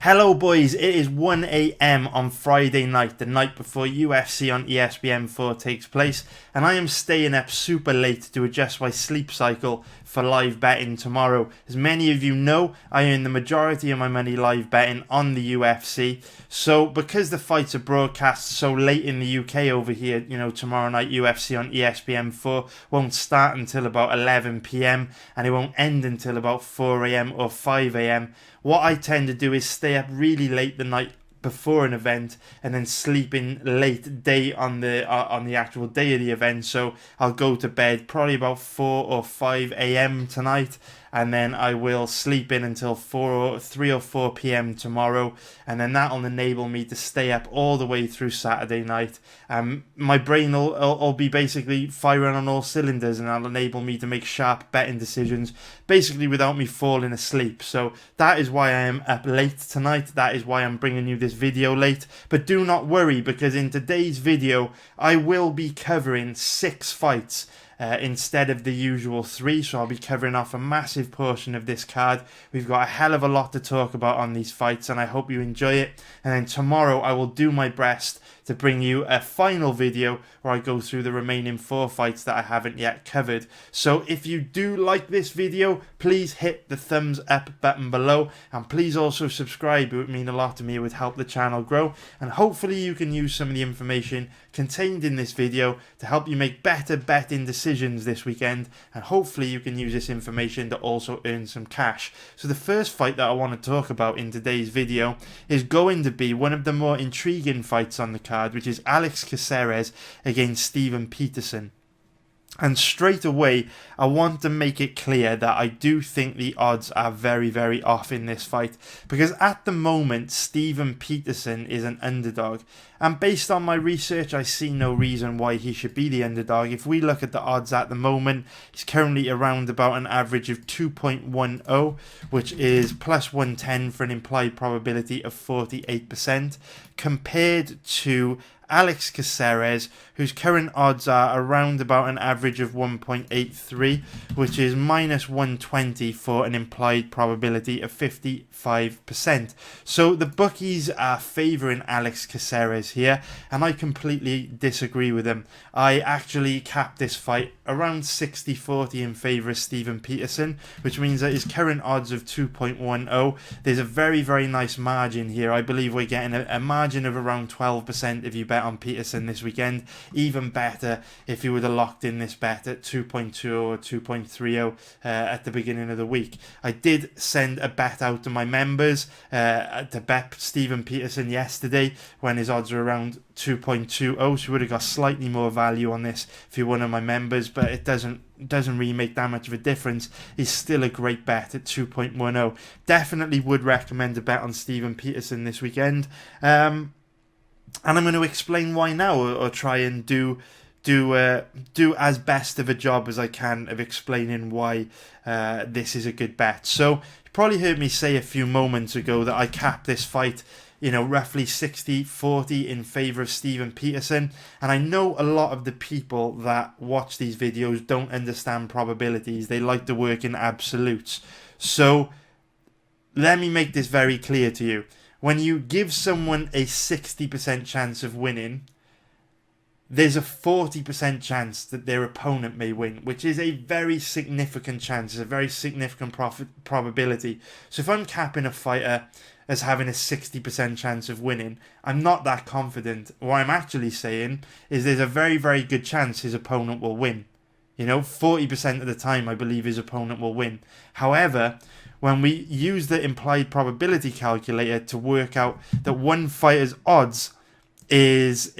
Hello boys, it is 1 AM on Friday night, the night before UFC on ESPN 4 takes place, and I am staying up super late to adjust my sleep cycle for live betting tomorrow. As many of you know, I earn the majority of my money live betting on the UFC, so because the fights are broadcast so late in the UK over here, tomorrow night UFC on ESPN 4 won't start until about 11 PM and it won't end until about 4 AM or 5 AM. What I tend to do is stay up really late the night before an event and then sleep in late day on the actual day of the event. So I'll go to bed probably about 4 or 5 AM tonight, and then I will sleep in until 3 or 4 PM tomorrow, and then that'll enable me to stay up all the way through Saturday night. My brain will be basically firing on all cylinders, and that'll enable me to make sharp betting decisions basically without me falling asleep. So that is why I am up late tonight. That is why I'm bringing you this video late. But do not worry, because in today's video I will be covering 6 fights instead of the usual 3, so I'll be covering off a massive portion of this card. We've got a hell of a lot to talk about on these fights, and I hope you enjoy it. And then tomorrow I will do my best to bring you a final video where I go through the remaining 4 fights that I haven't yet covered. So if you do like this video, please hit the thumbs up button below, and please also subscribe. It would mean a lot to me. It would help the channel grow, and hopefully you can use some of the information contained in this video to help you make better betting decisions this weekend, and hopefully you can use this information to also earn some cash. So the first fight that I want to talk about in today's video is going to be one of the more intriguing fights on the card, which is Alex Caceres against Steven Peterson. And straight away, I want to make it clear that I do think the odds are very, very off in this fight, because at the moment, Steven Peterson is an underdog. And based on my research, I see no reason why he should be the underdog. If we look at the odds at the moment, he's currently around about an average of 2.10, which is plus 110 for an implied probability of 48%, compared to Alex Caceres, whose current odds are around about an average of 1.83, which is minus 120 for an implied probability of 55%. So the bookies are favouring Alex Caceres here, and I completely disagree with them. I actually capped this fight around 60-40 in favour of Steven Peterson, which means that his current odds of 2.10, there's a very, very nice margin here. I believe we're getting a margin of around 12% if you bet on Peterson this weekend. Even better if you would have locked in this bet at 2.20 or 2.30 at the beginning of the week. I did send a bet out to my members to bet Steven Peterson yesterday when his odds were around 2.20, so you would have got slightly more value on this if you're one of my members, but it doesn't really make that much of a difference. It's still a great bet at 2.10. Definitely would recommend a bet on Steven Peterson this weekend. And I'm going to explain why now, or try and do as best of a job as I can of explaining why this is a good bet. So you probably heard me say a few moments ago that I capped this fight, roughly 60-40 in favour of Steven Peterson. And I know a lot of the people that watch these videos don't understand probabilities. They like to work in absolutes. So let me make this very clear to you. When you give someone a 60% chance of winning, there's a 40% chance that their opponent may win, which is a very significant chance. It's a very significant probability. So if I'm capping a fighter as having a 60% chance of winning, I'm not that confident. What I'm actually saying is there's a very, very good chance his opponent will win. 40% of the time I believe his opponent will win. However, when we use the implied probability calculator to work out that one fighter's odds is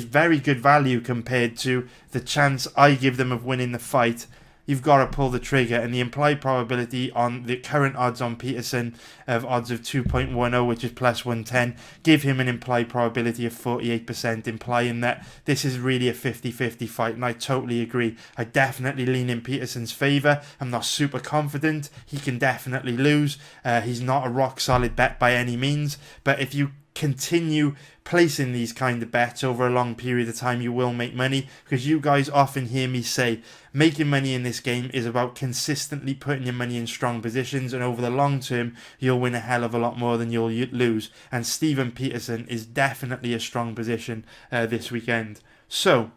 very good value compared to the chance I give them of winning the fight, you've got to pull the trigger. And the implied probability on the current odds on Peterson of odds of 2.10, which is plus 110, give him an implied probability of 48%, implying that this is really a 50-50 fight. And I totally agree. I definitely lean in Peterson's favour. I'm not super confident. He can definitely lose. He's not a rock solid bet by any means. But if you continue placing these kind of bets over a long period of time, you will make money, because you guys often hear me say making money in this game is about consistently putting your money in strong positions, and over the long term you'll win a hell of a lot more than you'll lose. And Steven Peterson is definitely a strong position this weekend. So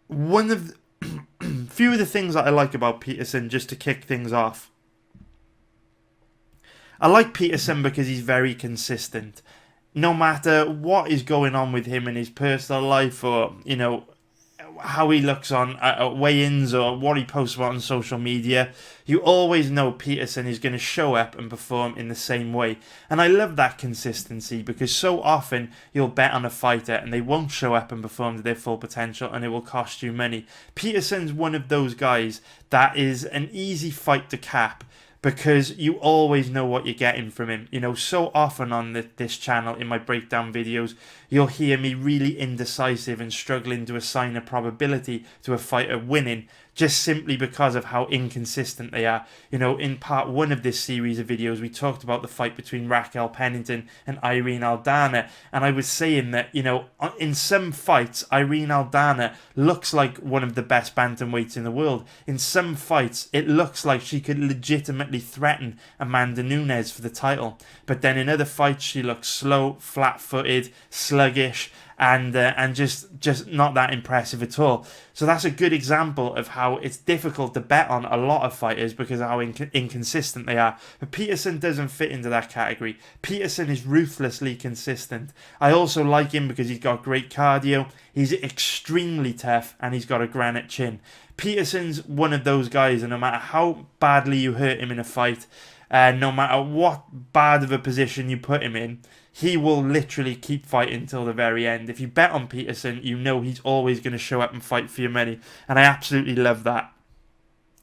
one of few of the things that I like about Peterson, just to kick things off, I like Peterson because he's very consistent. No matter what is going on with him in his personal life, or, you know, how he looks on weigh-ins, or what he posts about on social media, you always know Peterson is going to show up and perform in the same way. And I love that consistency, because so often you'll bet on a fighter and they won't show up and perform to their full potential, and it will cost you money. Peterson's one of those guys that is an easy fight to cap, because you always know what you're getting from him. You know, so often on this channel, in my breakdown videos, you'll hear me really indecisive and struggling to assign a probability to a fighter winning, just simply because of how inconsistent they are. You know, in part 1 of this series of videos, we talked about the fight between Raquel Pennington and Irene Aldana, and I was saying that, you know, in some fights, Irene Aldana looks like one of the best bantamweights in the world. In some fights, it looks like she could legitimately threaten Amanda Nunes for the title, but then in other fights, she looks slow, flat-footed, sluggish, and just not that impressive at all. So that's a good example of how it's difficult to bet on a lot of fighters because of how inconsistent they are. But Peterson doesn't fit into that category. Peterson is ruthlessly consistent. I also like him because he's got great cardio, he's extremely tough, and he's got a granite chin. Peterson's one of those guys, and no matter how badly you hurt him in a fight, no matter what bad of a position you put him in, he will literally keep fighting till the very end. If you bet on Peterson, you know he's always going to show up and fight for your money. And I absolutely love that.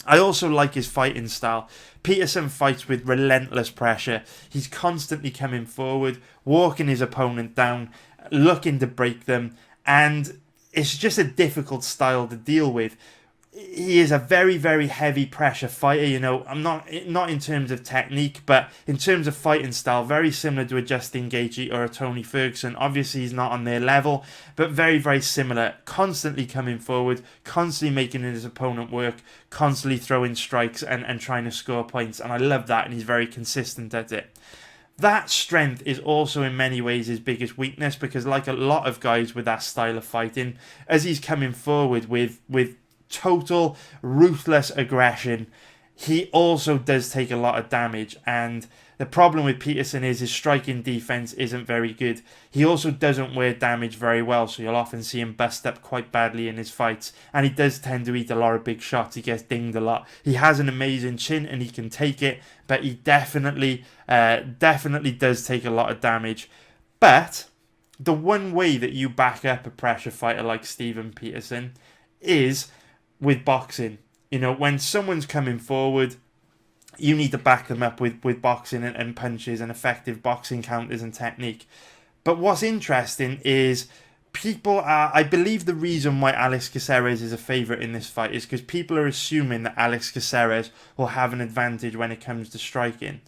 I also like his fighting style. Peterson fights with relentless pressure. He's constantly coming forward, walking his opponent down, looking to break them. And it's just a difficult style to deal with. He is a very, very heavy pressure fighter. You know, I'm not in terms of technique, but in terms of fighting style, very similar to a Justin Gaethje or a Tony Ferguson. Obviously, he's not on their level, but very, very similar. Constantly coming forward, constantly making his opponent work, constantly throwing strikes and trying to score points. And I love that, and he's very consistent at it. That strength is also in many ways his biggest weakness, because like a lot of guys with that style of fighting, as he's coming forward with total ruthless aggression, he also does take a lot of damage. And the problem with Peterson is his striking defense isn't very good. He also doesn't wear damage very well, so you'll often see him bust up quite badly in his fights, and he does tend to eat a lot of big shots. He gets dinged a lot. He has an amazing chin and he can take it, but he definitely does take a lot of damage. But the one way that you back up a pressure fighter like Steven Peterson is with boxing. You know, when someone's coming forward, you need to back them up with boxing and punches and effective boxing counters and technique. But what's interesting is I believe the reason why Alex Caceres is a favourite in this fight is because people are assuming that Alex Caceres will have an advantage when it comes to striking,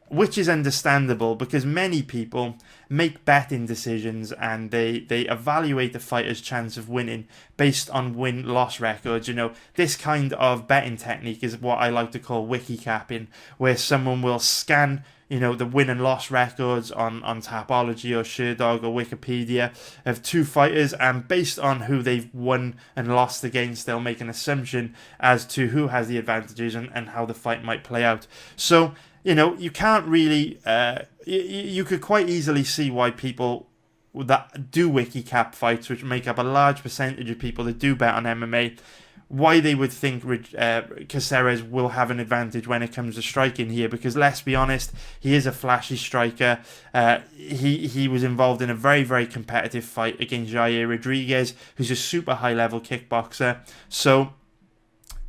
which is understandable because many people make betting decisions and they evaluate the fighter's chance of winning based on win-loss records. You know, this kind of betting technique is what I like to call wiki capping, where someone will scan, you know, the win and loss records on Tapology or Sherdog or Wikipedia of two fighters, and based on who they've won and lost against, they'll make an assumption as to who has the advantages and how the fight might play out. So, you know, you can't really, you could quite easily see why people that do wiki cap fights, which make up a large percentage of people that do bet on MMA, why they would think Caceres will have an advantage when it comes to striking here, because let's be honest, he is a flashy striker. He was involved in a very, very competitive fight against Jair Rodriguez, who's a super high-level kickboxer. So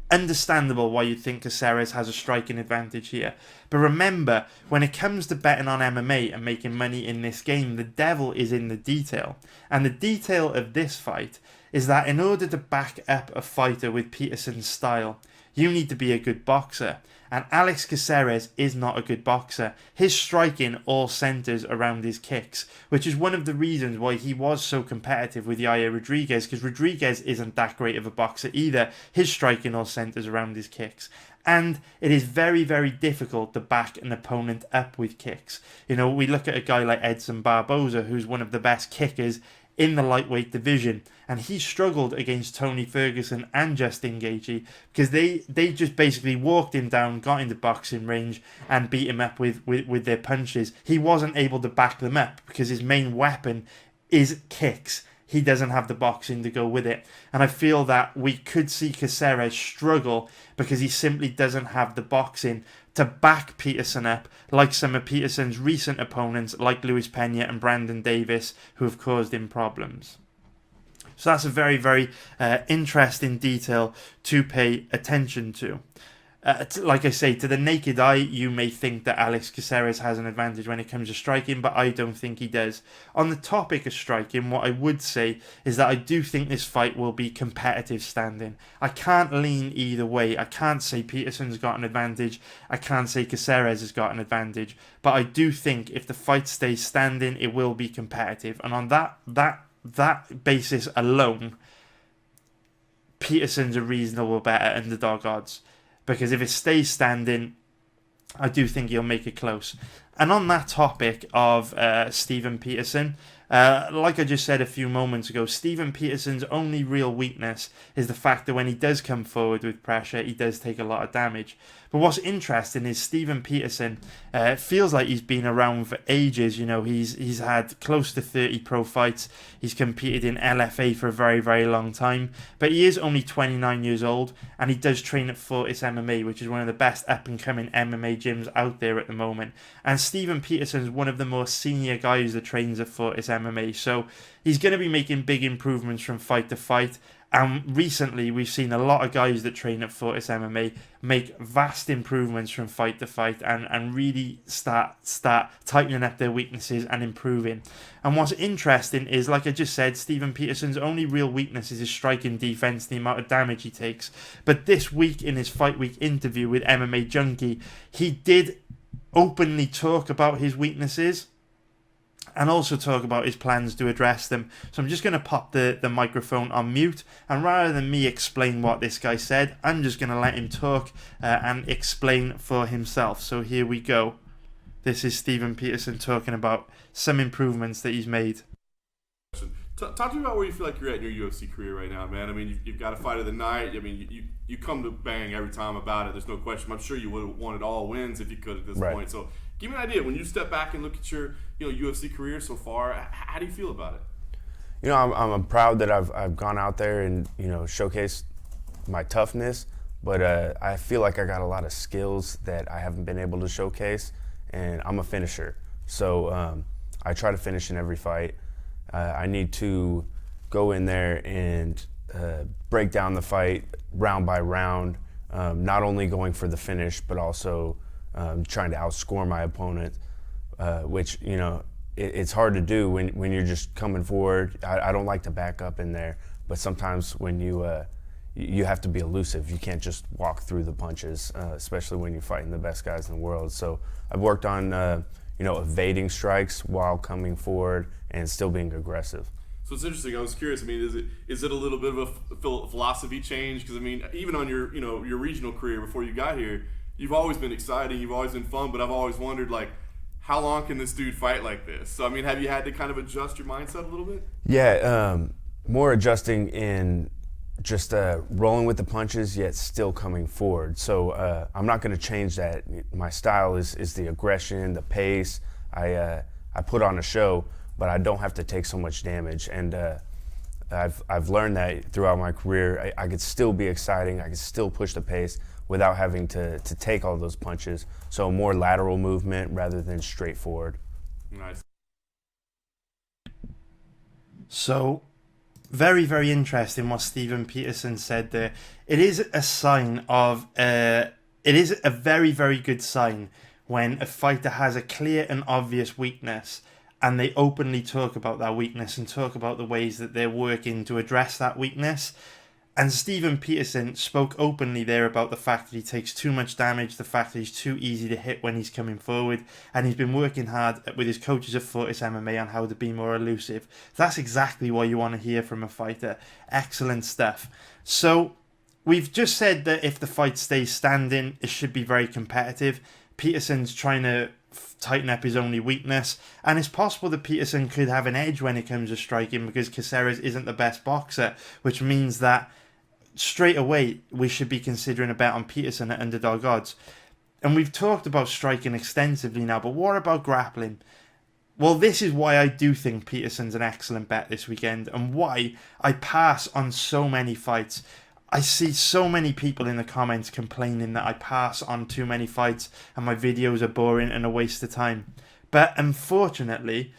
understandable why you'd think Caceres has a striking advantage here. But remember, when it comes to betting on MMA and making money in this game, the devil is in the detail. And the detail of this fight is that in order to back up a fighter with Peterson's style, you need to be a good boxer. And Alex Caceres is not a good boxer. His striking all centres around his kicks, which is one of the reasons why he was so competitive with Yair Rodriguez, because Rodriguez isn't that great of a boxer either. His striking all centres around his kicks. And it is very, very difficult to back an opponent up with kicks. You know, we look at a guy like Edson Barboza, who's one of the best kickers in the lightweight division, and he struggled against Tony Ferguson and Justin Gaethje because they just basically walked him down, got into boxing range, and beat him up with their punches. He wasn't able to back them up because his main weapon is kicks. He doesn't have the boxing to go with it. And I feel that we could see Caceres struggle because he simply doesn't have the boxing to back Peterson up like some of Peterson's recent opponents like Luis Pena and Brandon Davis, who have caused him problems. So that's a very, very interesting detail to pay attention to. Like I say, to the naked eye, you may think that Alex Caceres has an advantage when it comes to striking, but I don't think he does. On the topic of striking, what I would say is that I do think this fight will be competitive standing. I can't lean either way. I can't say Peterson's got an advantage. I can't say Caceres has got an advantage. But I do think if the fight stays standing, it will be competitive. And on that basis alone, Peterson's a reasonable bet at underdog odds. Because if it stays standing, I do think he'll make it close. And on that topic of Steven Peterson, like I just said a few moments ago, Steven Peterson's only real weakness is the fact that when he does come forward with pressure, he does take a lot of damage. But what's interesting is Steven Peterson feels like he's been around for ages. You know, he's had close to 30 pro fights. He's competed in LFA for a very, very long time. But he is only 29 years old, and he does train at Fortis MMA, which is one of the best up-and-coming MMA gyms out there at the moment. And Steven Peterson's one of the more senior guys that trains at Fortis MMA. So he's going to be making big improvements from fight to fight. And recently, we've seen a lot of guys that train at Fortis MMA make vast improvements from fight to fight and really start tightening up their weaknesses and improving. And what's interesting is, like I just said, Steven Peterson's only real weakness is his striking defense, the amount of damage he takes. But this week, in his Fight Week interview with MMA Junkie, he did openly talk about his weaknesses and also talk about his plans to address them. So I'm just going to pop the microphone on mute, and rather than me explain what this guy said, I'm just going to let him talk and explain for himself. So here we go. This is Steven Peterson talking about some improvements that he's made. Talk to me about where you feel like you're at in your UFC career right now, man. I mean, you've got a fight of the night. I mean, you come to bang every time about it. There's no question. I'm sure you would have wanted all wins if you could at this point. So give me an idea. When you step back and look at your UFC career so far, how do you feel about it? You know, I'm proud that I've gone out there and, you know, showcased my toughness, but I feel like I got a lot of skills that I haven't been able to showcase, and I'm a finisher. So I try to finish in every fight. I need to go in there and break down the fight round by round, not only going for the finish, but also trying to outscore my opponent, which, you know, it's hard to do when you're just coming forward. I don't like to back up in there, but sometimes when you have to be elusive. You can't just walk through the punches, especially when you're fighting the best guys in the world. So I've worked on evading strikes while coming forward and still being aggressive. So it's interesting. I was curious. I mean, is it a little bit of a philosophy change? Because I mean, even on your regional career before you got here, you've always been exciting. You've always been fun. But I've always wondered, like, how long can this dude fight like this? So I mean, have you had to kind of adjust your mindset a little bit? Yeah, more adjusting in just rolling with the punches, yet still coming forward. So I'm not going to change that. My style is the aggression, the pace. I put on a show, but I don't have to take so much damage. And I've learned that throughout my career. I could still be exciting. I could still push the pace without having to take all those punches. So more lateral movement rather than straight forward. Nice. So, very, very interesting what Steven Peterson said there. It is a sign of, it is a very, very good sign when a fighter has a clear and obvious weakness and they openly talk about that weakness and talk about the ways that they're working to address that weakness. And Steven Peterson spoke openly there about the fact that he takes too much damage, the fact that he's too easy to hit when he's coming forward, and he's been working hard with his coaches at Fortis MMA on how to be more elusive. That's exactly what you want to hear from a fighter. Excellent stuff. So we've just said that if the fight stays standing, it should be very competitive. Peterson's trying to tighten up his only weakness, and it's possible that Peterson could have an edge when it comes to striking because Caceres isn't the best boxer, which means that straight away we should be considering a bet on Peterson at underdog odds. And we've talked about striking extensively now, but what about grappling? Well, this is why I do think Peterson's an excellent bet this weekend, and why I pass on so many fights. I see so many people in the comments complaining that I pass on too many fights and my videos are boring and a waste of time. But unfortunately,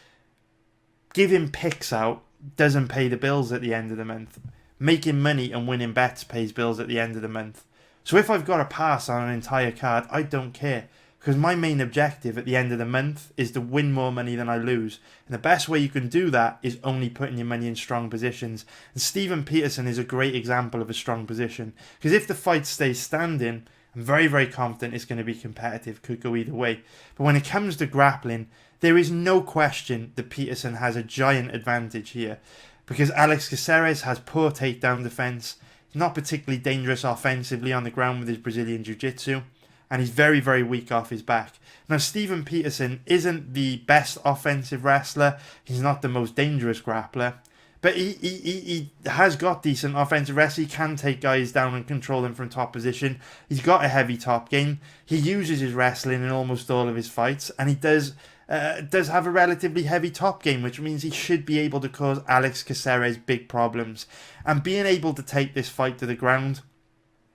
giving picks out doesn't pay the bills at the end of the month. Making money and winning bets pays bills at the end of the month. So if I've got to pass on an entire card, I don't care. Because my main objective at the end of the month is to win more money than I lose. And the best way you can do that is only putting your money in strong positions. And Steven Peterson is a great example of a strong position. Because if the fight stays standing, I'm very, very confident it's going to be competitive. Could go either way. But when it comes to grappling, there is no question that Peterson has a giant advantage here. Because Alex Caceres has poor takedown defense. He's not particularly dangerous offensively on the ground with his Brazilian Jiu-Jitsu. And he's very, very weak off his back. Now, Steven Peterson isn't the best offensive wrestler. He's not the most dangerous grappler. But he has got decent offensive wrestling. He can take guys down and control them from top position. He's got a heavy top game. He uses his wrestling in almost all of his fights. And he does have a relatively heavy top game, which means he should be able to cause Alex Caceres big problems. And being able to take this fight to the ground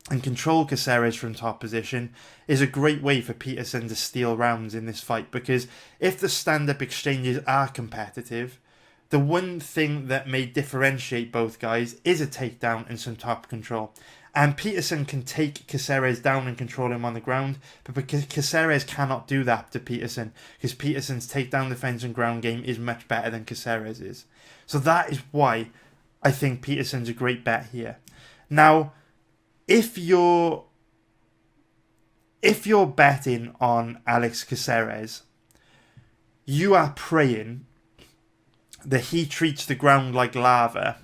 and control Caceres from top position is a great way for Peterson to steal rounds in this fight, because if the stand-up exchanges are competitive, the one thing that may differentiate both guys is a takedown and some top control. And Peterson can take Caceres down and control him on the ground, but because Caceres cannot do that to Peterson, because Peterson's takedown defense and ground game is much better than Caceres is. So that is why I think Peterson's a great bet here. Now, if you're betting on Alex Caceres, you are praying that he treats the ground like lava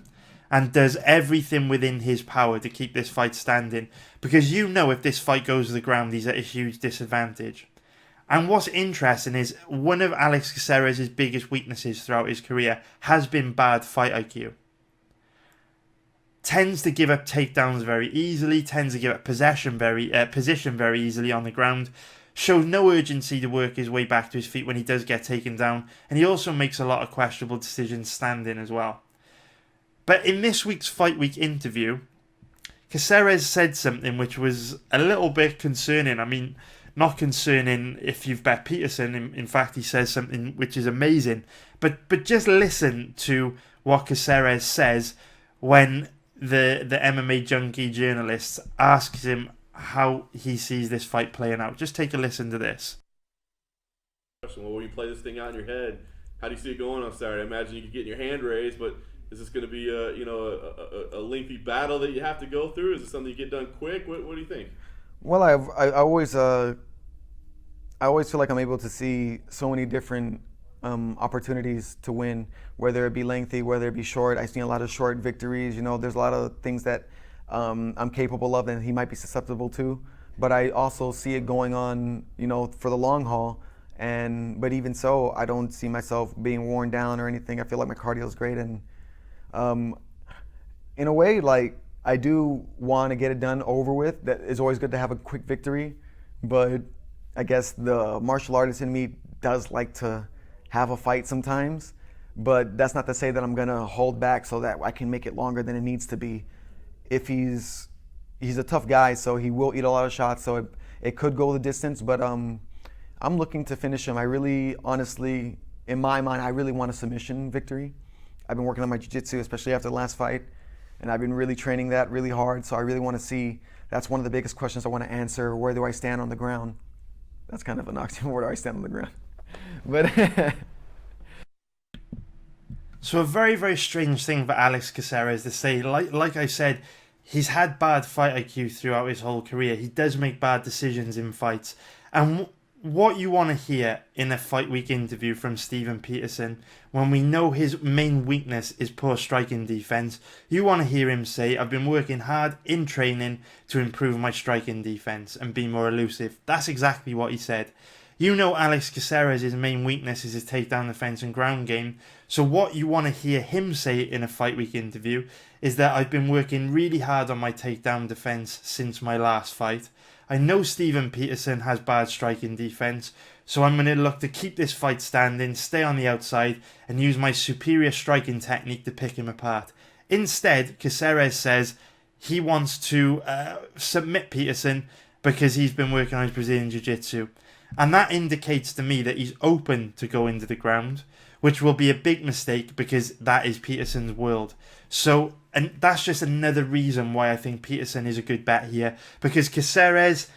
and does everything within his power to keep this fight standing, because you know if this fight goes to the ground, he's at a huge disadvantage. And what's interesting is one of Alex Caceres' biggest weaknesses throughout his career has been bad fight IQ. Tends to give up takedowns very easily, tends to give up position very easily on the ground, shows no urgency to work his way back to his feet when he does get taken down, and he also makes a lot of questionable decisions standing as well. But in this week's Fight Week interview, Caceres said something which was a little bit concerning. I mean, not concerning if you've bet Peterson. In fact, he says something which is amazing. But just listen to what Caceres says when the MMA junkie journalist asks him how he sees this fight playing out. Just take a listen to this. Well, when you play this thing out in your head, how do you see it going on Saturday? I imagine you could get your hand raised, but is this going to be a lengthy battle that you have to go through? Is it something you get done quick? What do you think? Well, I always feel like I'm able to see so many different opportunities to win, whether it be lengthy, whether it be short. I've seen a lot of short victories. There's a lot of things that I'm capable of and he might be susceptible to, but I also see it going on, for the long haul. But even so, I don't see myself being worn down or anything. I feel like my cardio is great, and in a way, like, I do want to get it done over with. That is always good to have a quick victory, but I guess the martial artist in me does like to have a fight sometimes. But that's not to say that I'm gonna hold back so that I can make it longer than it needs to be. If he's a tough guy, so he will eat a lot of shots, so it could go the distance. But I'm looking to finish him. I really, honestly, in my mind, I really want a submission victory. I've been working on my jiu-jitsu, especially after the last fight, and I've been really training that really hard. So I really want to see. That's one of the biggest questions I want to answer. Where do I stand on the ground? That's kind of an oxymoron. Where do I stand on the ground? But so a very, very strange thing for Alex Caceres to say. Like I said, he's had bad fight IQ throughout his whole career. He does make bad decisions in fights. And what you want to hear in a fight week interview from Steven Peterson, when we know his main weakness is poor striking defense, you want to hear him say, I've been working hard in training to improve my striking defense and be more elusive. That's exactly what he said. You know Alex Caceres' main weakness is his takedown defense and ground game. So what you want to hear him say in a fight week interview is that I've been working really hard on my takedown defense since my last fight. I know Steven Peterson has bad striking defense, so I'm going to look to keep this fight standing, stay on the outside, and use my superior striking technique to pick him apart. Instead, Caceres says he wants to submit Peterson because he's been working on his Brazilian Jiu-Jitsu. And that indicates to me that he's open to go into the ground, which will be a big mistake because that is Peterson's world. So, and that's just another reason why I think Peterson is a good bet here, because Caceres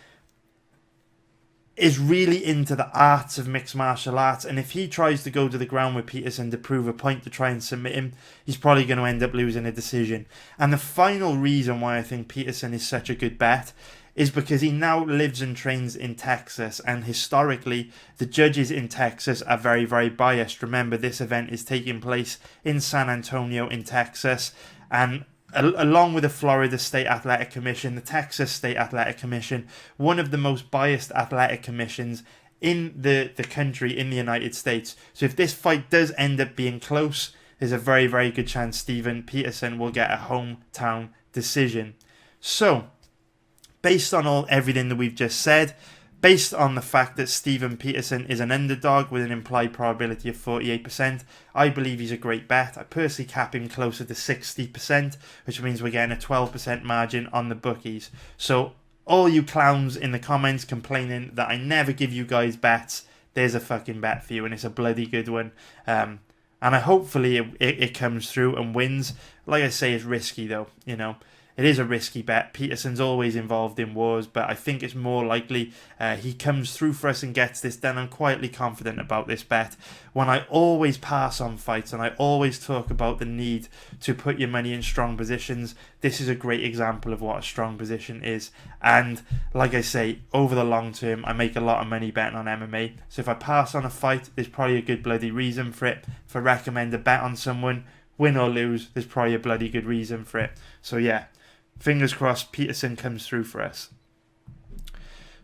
is really into the arts of mixed martial arts, and if he tries to go to the ground with Peterson to prove a point to try and submit him, he's probably going to end up losing a decision. And the final reason why I think Peterson is such a good bet is because he now lives and trains in Texas, and historically the judges in Texas are very, very biased. Remember, this event is taking place in San Antonio in Texas, and along with the Florida State Athletic Commission, the Texas State Athletic Commission, one of the most biased athletic commissions in the country, in the United States. So if this fight does end up being close, there's a very, very good chance Steven Peterson will get a hometown decision. So, based on everything that we've just said, based on the fact that Steven Peterson is an underdog with an implied probability of 48%, I believe he's a great bet. I personally cap him closer to 60%, which means we're getting a 12% margin on the bookies. So all you clowns in the comments complaining that I never give you guys bets, there's a fucking bet for you, and it's a bloody good one. And hopefully it comes through and wins. Like I say, it's risky though, you know. It is a risky bet. Peterson's always involved in wars, but I think it's more likely he comes through for us and gets this done. I'm quietly confident about this bet. When I always pass on fights and I always talk about the need to put your money in strong positions, this is a great example of what a strong position is. And like I say, over the long term, I make a lot of money betting on MMA. So if I pass on a fight, there's probably a good bloody reason for it. If I recommend a bet on someone, win or lose, there's probably a bloody good reason for it. So yeah. Fingers crossed Peterson comes through for us.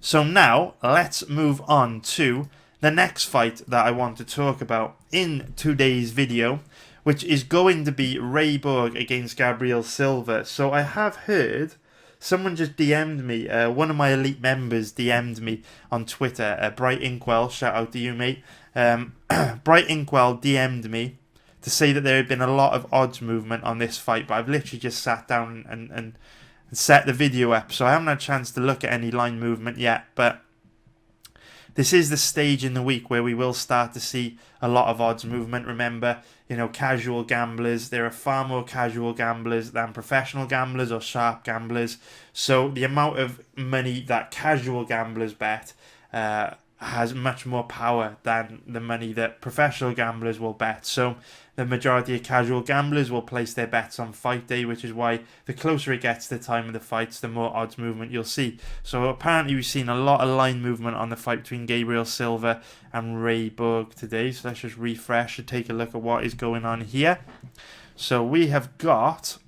So now, let's move on to the next fight that I want to talk about in today's video, which is going to be Ray Borg against Gabriel Silva. So I have heard, someone just DM'd me, one of my elite members DM'd me on Twitter, Bright Inkwell, shout out to you mate. Bright Inkwell DM'd me to say that there had been a lot of odds movement on this fight, but I've literally just sat down and set the video up, so I haven't had a chance to look at any line movement yet, but this is the stage in the week where we will start to see a lot of odds movement. Remember, you know, casual gamblers, there are far more casual gamblers than professional gamblers or sharp gamblers, so the amount of money that casual gamblers bet has much more power than the money that professional gamblers will bet. So the majority of casual gamblers will place their bets on fight day, which is why the closer it gets to the time of the fights, the more odds movement you'll see. So apparently we've seen a lot of line movement on the fight between Gabriel Silva and Ray Borg today. So let's just refresh and take a look at what is going on here. So we have got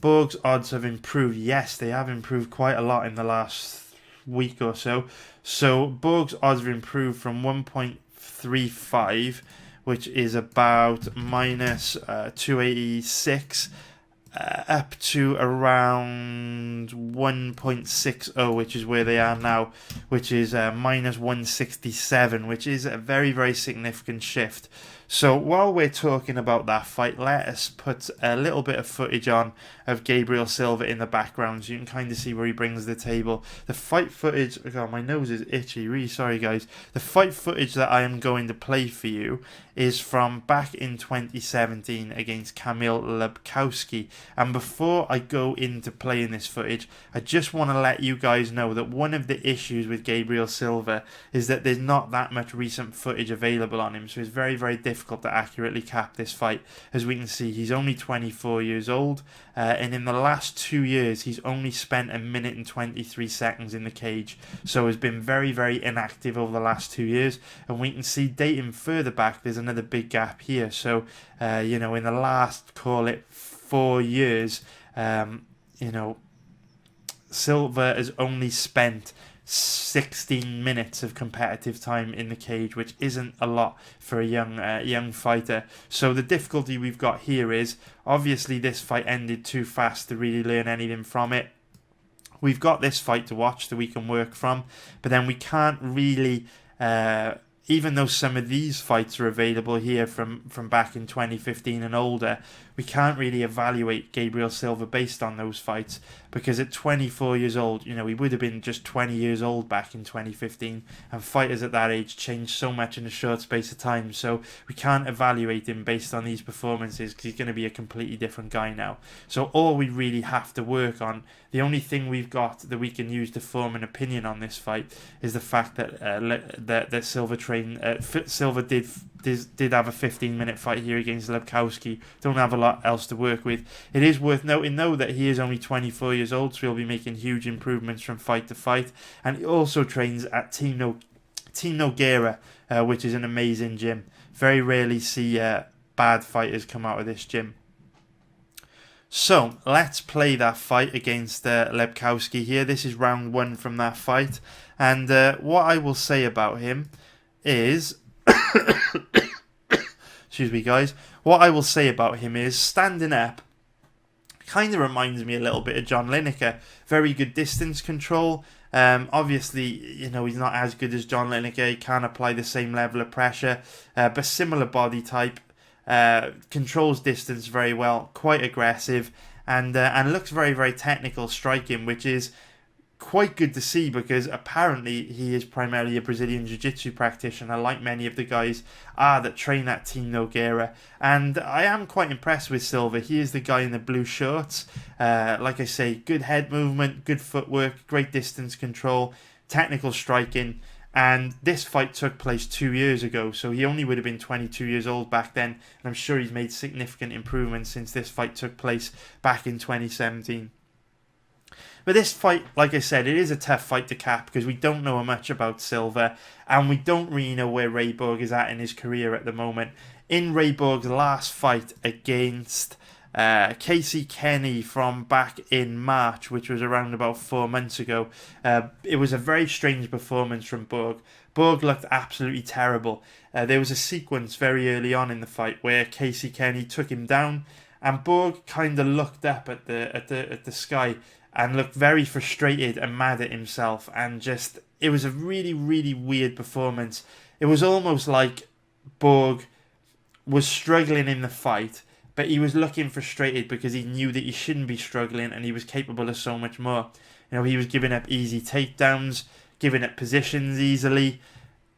Borg's odds have improved. Yes, they have improved quite a lot in the last week or so. So Borg's odds have improved from 1.35, which is about minus 286, up to around 1.60, which is where they are now, which is minus 167, which is a very, very significant shift. So while we're talking about that fight, let us put a little bit of footage on of Gabriel Silva in the background so you can kind of see where he brings the table. The fight footage, oh God, my nose is itchy, really sorry guys. The fight footage that I am going to play for you is from back in 2017 against Kamil Lubkowski. And before I go into playing this footage, I just want to let you guys know that one of the issues with Gabriel Silva is that there's not that much recent footage available on him, so it's very, very difficult difficult to accurately cap this fight. As we can see, he's only 24 years old, and in the last 2 years, he's only spent 1 minute and 23 seconds in the cage. So has been very, very inactive over the last 2 years. And we can see dating further back, there's another big gap here. So, in the last, call it 4 years, Silva has only spent 16 minutes of competitive time in the cage, which isn't a lot for a young fighter. So the difficulty we've got here is, obviously this fight ended too fast to really learn anything from it. We've got this fight to watch that we can work from, but then we can't really, even though some of these fights are available here from back in 2015 and older, we can't really evaluate Gabriel Silva based on those fights, because at 24 years old, he would have been just 20 years old back in 2015, and fighters at that age change so much in a short space of time, so we can't evaluate him based on these performances, because he's going to be a completely different guy now. So all we really have to work on, the only thing we've got that we can use to form an opinion on this fight, is the fact that Silva did have a 15-minute fight here against Lebkowski. Don't have a lot else to work with. It is worth noting, though, that he is only 24 years old, so he'll be making huge improvements from fight to fight. And he also trains at Team Nogueira, which is an amazing gym. Very rarely see bad fighters come out of this gym. So, let's play that fight against Lebkowski here. This is round 1 from that fight. And what I will say about him is... Excuse me, guys. What I will say about him is, standing up, kind of reminds me a little bit of John Lineker. Very good distance control. Obviously, he's not as good as John Lineker. He can't apply the same level of pressure, but similar body type. Controls distance very well, quite aggressive, and looks very, very technical striking, which is quite good to see, because apparently he is primarily a Brazilian Jiu-Jitsu practitioner, like many of the guys that train at Team Nogueira. And I am quite impressed with Silva. He is the guy in the blue shorts. Like I say, good head movement, good footwork, great distance control, technical striking. And this fight took place 2 years ago, so he only would have been 22 years old back then. And I'm sure he's made significant improvements since this fight took place back in 2017. But this fight, like I said, it is a tough fight to cap, because we don't know much about Silva, and we don't really know where Ray Borg is at in his career at the moment. In Ray Borg's last fight against Casey Kenny from back in March, which was around about 4 months ago, it was a very strange performance from Borg. Borg looked absolutely terrible. There was a sequence very early on in the fight where Casey Kenny took him down, and Borg kind of looked up at the sky and looked very frustrated and mad at himself, and just, it was a really, really weird performance. It was almost like Borg was struggling in the fight, but he was looking frustrated because he knew that he shouldn't be struggling, and he was capable of so much more. He was giving up easy takedowns, giving up positions easily.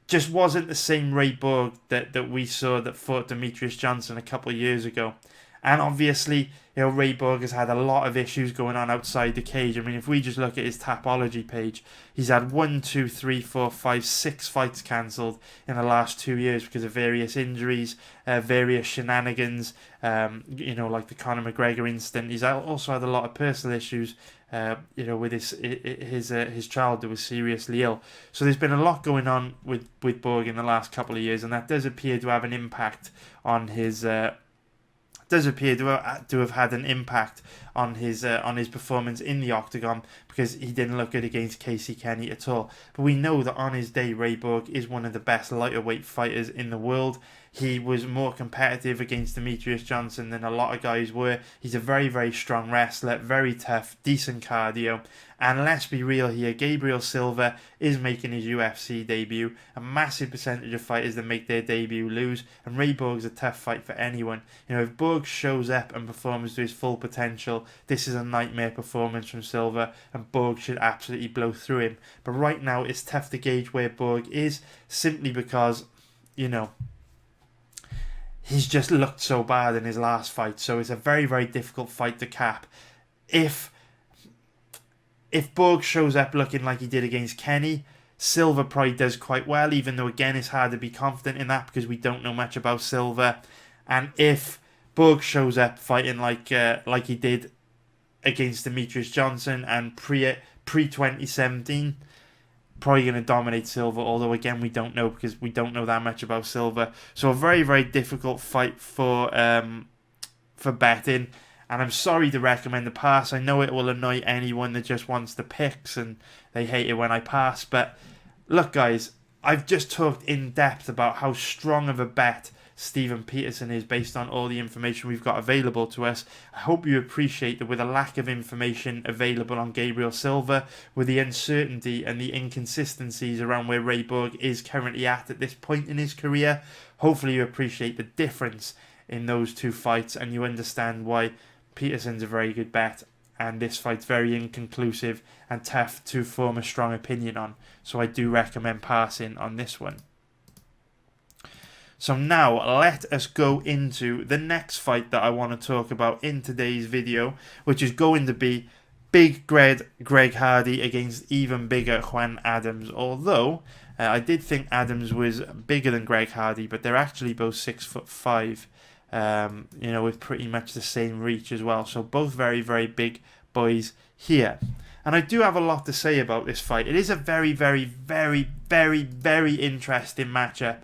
Just wasn't the same Ray Borg that we saw that fought Demetrius Johnson a couple of years ago. And obviously, Ray Borg has had a lot of issues going on outside the cage. I mean, if we just look at his Tapology page, he's had 6 fights cancelled in the last 2 years because of various injuries, various shenanigans, like the Conor McGregor incident. He's also had a lot of personal issues, with his child that was seriously ill. So there's been a lot going on with Borg in the last couple of years, and that does appear to have an impact on his... does appear to have had an impact on his performance in the octagon, because he didn't look good against Casey Kenny at all. But we know that on his day, Ray Borg is one of the best lighter-weight fighters in the world. He was more competitive against Demetrius Johnson than a lot of guys were. He's a very, very strong wrestler, very tough, decent cardio. And let's be real here, Gabriel Silva is making his UFC debut. A massive percentage of fighters that make their debut lose, and Ray Borg's a tough fight for anyone. If Borg shows up and performs to his full potential, this is a nightmare performance from Silva, and Borg should absolutely blow through him. But right now, it's tough to gauge where Borg is, simply because, he's just looked so bad in his last fight. So it's a very, very difficult fight to cap. If Borg shows up looking like he did against Kenny, Silva probably does quite well, even though again it's hard to be confident in that because we don't know much about Silva. And if Borg shows up fighting like he did against Demetrius Johnson and pre 2017, probably going to dominate Silva, although again we don't know because we don't know that much about Silva. So a very, very difficult fight for betting, and I'm sorry to recommend the pass. I know it will annoy anyone that just wants the picks and they hate it when I pass, but look guys, I've just talked in depth about how strong of a bet Steven Peterson is based on all the information we've got available to us. I hope you appreciate that with a lack of information available on Gabriel Silva, with the uncertainty and the inconsistencies around where Ray Borg is currently at this point in his career, hopefully you appreciate the difference in those two fights and you understand why Peterson's a very good bet and this fight's very inconclusive and tough to form a strong opinion on. So I do recommend passing on this one. So now let us go into the next fight that I want to talk about in today's video, which is going to be big Greg Hardy against even bigger Juan Adams. Although I did think Adams was bigger than Greg Hardy, but they're actually both 6'5", with pretty much the same reach as well. So both very, very big boys here. And I do have a lot to say about this fight. It is a very, very, very, very, very interesting matchup.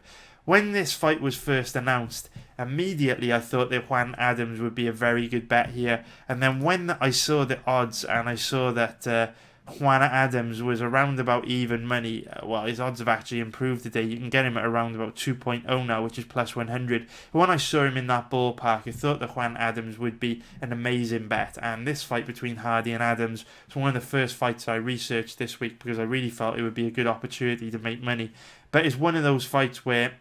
When this fight was first announced, immediately I thought that Juan Adams would be a very good bet here. And then when I saw the odds and I saw that Juan Adams was around about even money, well, his odds have actually improved today. You can get him at around about 2.0 now, which is plus 100. But when I saw him in that ballpark, I thought that Juan Adams would be an amazing bet. And this fight between Hardy and Adams was one of the first fights I researched this week because I really felt it would be a good opportunity to make money. But it's one of those fights where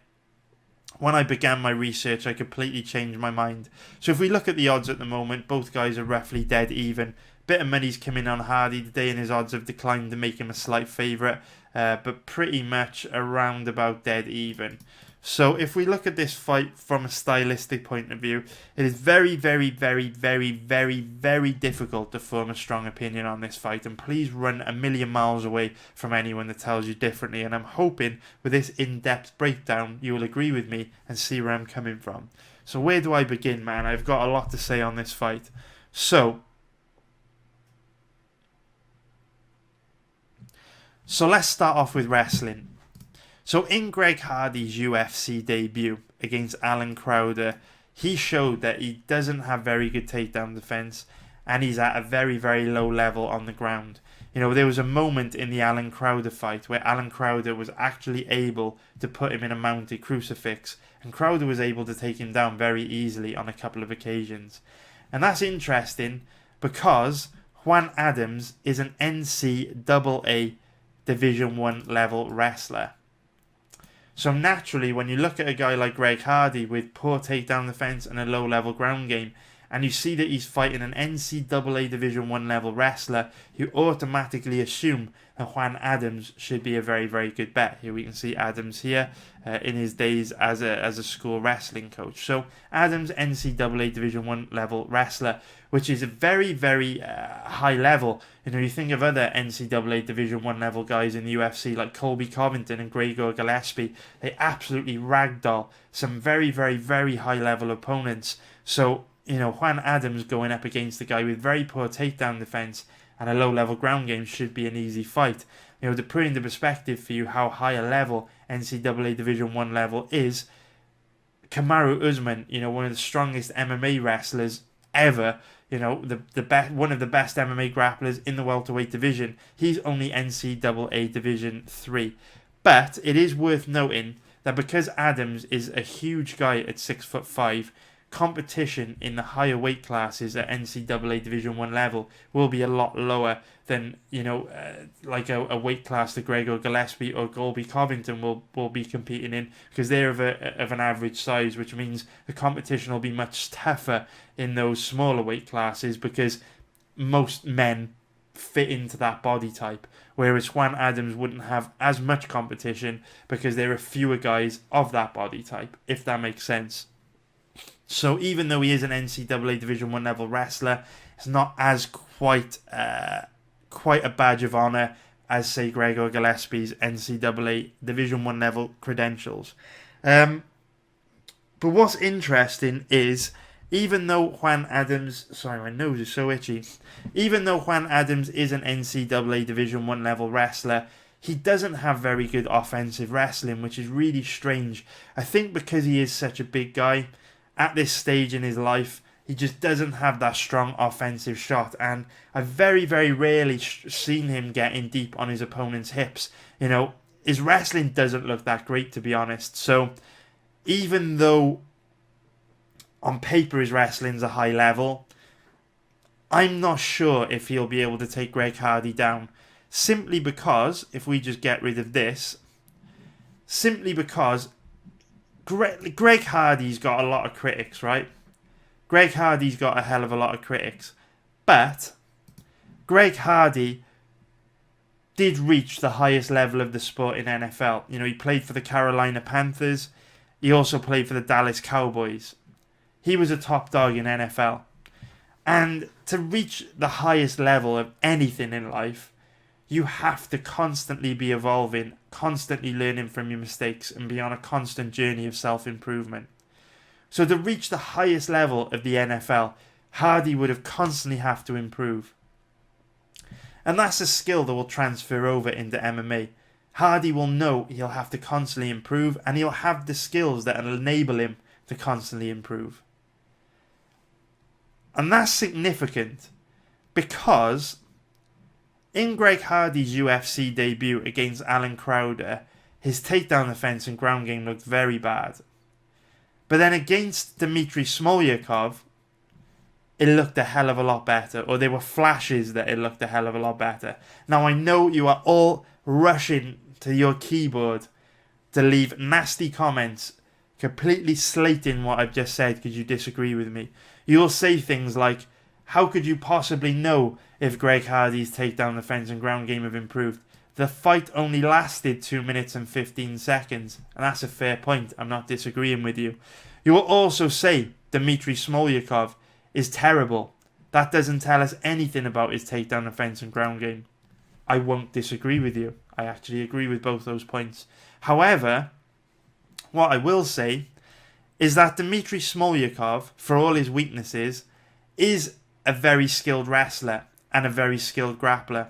when I began my research, I completely changed my mind. So if we look at the odds at the moment, both guys are roughly dead even. Bit of money's coming on Hardy today and his odds have declined to make him a slight favourite, but pretty much around about dead even. So if we look at this fight from a stylistic point of view, it is very, very, very, very, very, very difficult to form a strong opinion on this fight. And please run a million miles away from anyone that tells you differently. And I'm hoping with this in-depth breakdown, you will agree with me and see where I'm coming from. So where do I begin, man? I've got a lot to say on this fight. So let's start off with wrestling. So in Greg Hardy's UFC debut against Alan Crowder, he showed that he doesn't have very good takedown defense and he's at a very, very low level on the ground. You know, there was a moment in the Alan Crowder fight where Alan Crowder was actually able to put him in a mounted crucifix and Crowder was able to take him down very easily on a couple of occasions. And that's interesting because Juan Adams is an NCAA Division 1 level wrestler. So naturally, when you look at a guy like Greg Hardy with poor takedown defense and a low-level ground game, and you see that he's fighting an NCAA Division 1 level wrestler, you automatically assume that Juan Adams should be a very, very good bet. Here we can see Adams here in his days as a school wrestling coach. So Adams, NCAA Division 1 level wrestler, which is a very, very high level. You know, you think of other NCAA Division 1 level guys in the UFC like Colby Covington and Gregor Gillespie. They absolutely ragdoll some very, very, very high level opponents. So, you know, Juan Adams going up against a guy with very poor takedown defense and a low-level ground game should be an easy fight. You know, to put into perspective for you how high a level NCAA Division 1 level is, Kamaru Usman, you know, one of the strongest MMA wrestlers ever, you know, one of the best MMA grapplers in the welterweight division, he's only NCAA Division 3. But it is worth noting that because Adams is a huge guy at 6'5", competition in the higher weight classes at NCAA Division 1 level will be a lot lower than, you know, like a weight class that Gregor Gillespie or Colby Covington will be competing in, because they're of an average size, which means the competition will be much tougher in those smaller weight classes because most men fit into that body type, whereas Juan Adams wouldn't have as much competition because there are fewer guys of that body type, if that makes sense. So even though he is an NCAA Division 1 level wrestler, it's not as quite a badge of honour as, say, Gregor Gillespie's NCAA Division 1 level credentials. But what's interesting is, even though Juan Adams... Sorry, my nose is so itchy. Even though Juan Adams is an NCAA Division 1 level wrestler, he doesn't have very good offensive wrestling, which is really strange. I think because he is such a big guy, at this stage in his life, he just doesn't have that strong offensive shot. And I've very, very rarely seen him getting deep on his opponent's hips. You know, his wrestling doesn't look that great, to be honest. So even though on paper his wrestling's a high level, I'm not sure if he'll be able to take Greg Hardy down. Simply because, if we just get rid of this, simply because Greg Hardy's got a lot of critics, right? Greg Hardy's got a hell of a lot of critics. But Greg Hardy did reach the highest level of the sport in NFL. You know, he played for the Carolina Panthers. He also played for the Dallas Cowboys. He was a top dog in NFL. And to reach the highest level of anything in life, you have to constantly be evolving, constantly learning from your mistakes, and be on a constant journey of self-improvement. So to reach the highest level of the NFL, Hardy would have constantly have to improve. And that's a skill that will transfer over into MMA. Hardy will know he'll have to constantly improve, and he'll have the skills that will enable him to constantly improve. And that's significant because in Greg Hardy's UFC debut against Alan Crowder, his takedown defense and ground game looked very bad. But then against Dmitry Smolyakov, it looked a hell of a lot better, or there were flashes that it looked a hell of a lot better. Now I know you are all rushing to your keyboard to leave nasty comments completely slating what I've just said because you disagree with me. You'll say things like, how could you possibly know if Greg Hardy's takedown defense and ground game have improved? The fight only lasted 2 minutes and 15 seconds. And that's a fair point. I'm not disagreeing with you. You will also say Dmitry Smolyakov is terrible. That doesn't tell us anything about his takedown defense and ground game. I won't disagree with you. I actually agree with both those points. However, what I will say is that Dmitry Smolyakov, for all his weaknesses, is a very skilled wrestler and a very skilled grappler.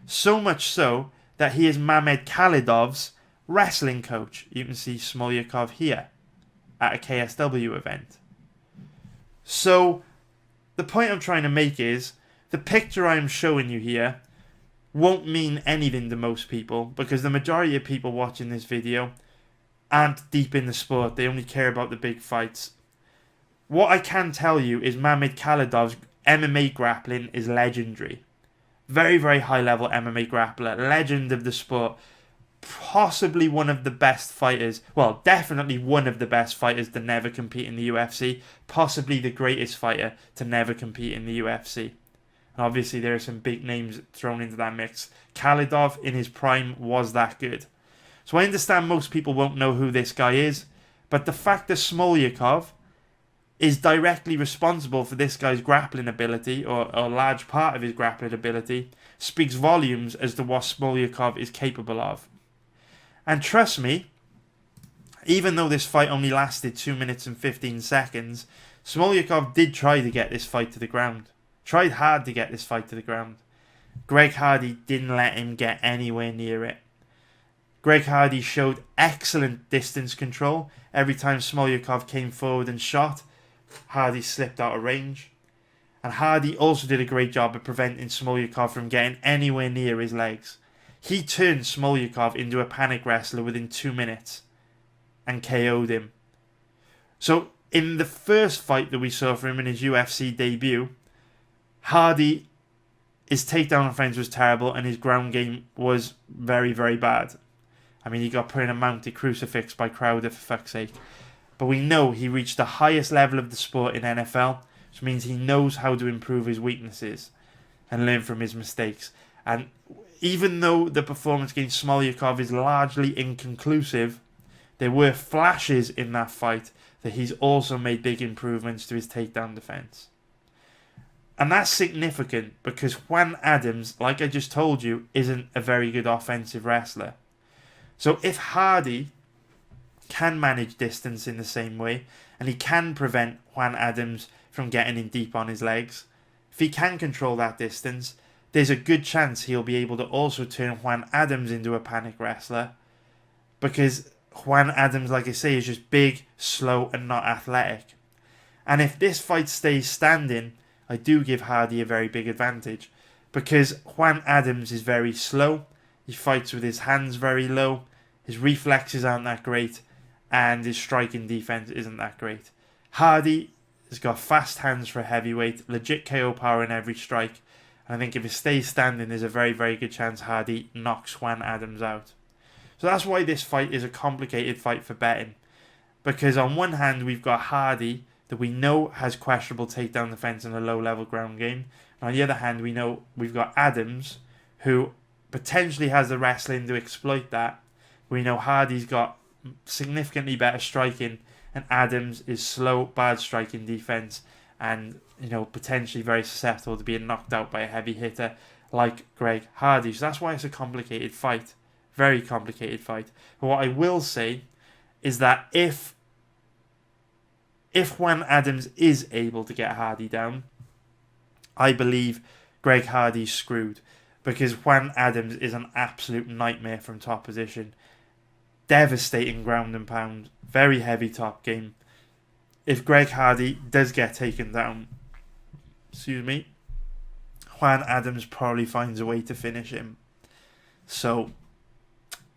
So much so that he is Mamed Khalidov's wrestling coach. You can see Smolyakov here at a KSW event. So the point I'm trying to make is the picture I'm showing you here won't mean anything to most people because the majority of people watching this video aren't deep in the sport. They only care about the big fights. What I can tell you is Mamed Khalidov's MMA grappling is legendary. Very, very high level MMA grappler. Legend of the sport. Possibly one of the best fighters. Well, definitely one of the best fighters to never compete in the UFC. Possibly the greatest fighter to never compete in the UFC. And obviously there are some big names thrown into that mix. Khalidov in his prime was that good. So I understand most people won't know who this guy is. But the fact that Smolyakov is directly responsible for this guy's grappling ability, or a large part of his grappling ability, speaks volumes as to what Smolyakov is capable of. And trust me, even though this fight only lasted 2 minutes and 15 seconds, Smolyakov did try to get this fight to the ground. Tried hard to get this fight to the ground. Greg Hardy didn't let him get anywhere near it. Greg Hardy showed excellent distance control. Every time Smolyakov came forward and shot, Hardy slipped out of range. And Hardy also did a great job of preventing Smolyakov from getting anywhere near his legs. He turned Smolyakov into a panic wrestler within 2 minutes and KO'd him. So in the first fight that we saw from him in his UFC debut, Hardy, his takedown offense was terrible and his ground game was very, very bad. I mean, he got put in a mounted crucifix by Crowder, for fuck's sake. But we know he reached the highest level of the sport in NFL, which means he knows how to improve his weaknesses and learn from his mistakes. And even though the performance against Smolyakov is largely inconclusive, there were flashes in that fight that he's also made big improvements to his takedown defense. And that's significant because Juan Adams, like I just told you, isn't a very good offensive wrestler. So if Hardy can manage distance in the same way, and he can prevent Juan Adams from getting in deep on his legs, if he can control that distance, there's a good chance he'll be able to also turn Juan Adams into a panic wrestler, because Juan Adams, like I say, is just big, slow, and not athletic. And if this fight stays standing, I do give Hardy a very big advantage, because Juan Adams is very slow, he fights with his hands very low, his reflexes aren't that great, and his striking defense isn't that great. Hardy has got fast hands for a heavyweight, legit KO power in every strike, and I think if it stays standing, there's a very, very good chance Hardy knocks Juan Adams out. So that's why this fight is a complicated fight for betting, because on one hand we've got Hardy, that we know has questionable takedown defense and a low-level ground game. And on the other hand, we know we've got Adams, who potentially has the wrestling to exploit that. We know Hardy's got significantly better striking, and Adams is slow, bad striking defense, and potentially very susceptible to being knocked out by a heavy hitter like Greg Hardy. So that's why it's a complicated fight, very complicated fight. But what I will say is that if Juan Adams is able to get Hardy down, I believe Greg Hardy's screwed, because Juan Adams is an absolute nightmare from top position. Devastating ground and pound, very heavy top game. If Greg Hardy does get taken down, Juan Adams probably finds a way to finish him. So,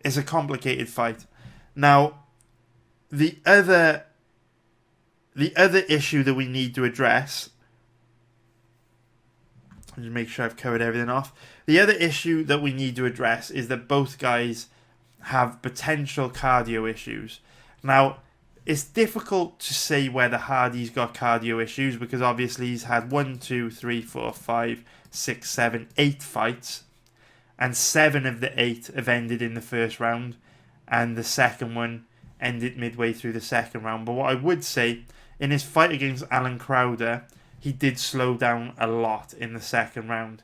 it's a complicated fight. Now, the other issue that we need to address, just make sure I've covered everything off. The other issue that we need to address is that both guys have potential cardio issues. Now, it's difficult to say whether Hardy's got cardio issues, because obviously he's had 1, 2, 3, 4, 5, 6, 7, 8 fights, and 7 of the 8 have ended in the first round, and the second one ended midway through the second round. But what I would say, in his fight against Alan Crowder, he did slow down a lot in the second round.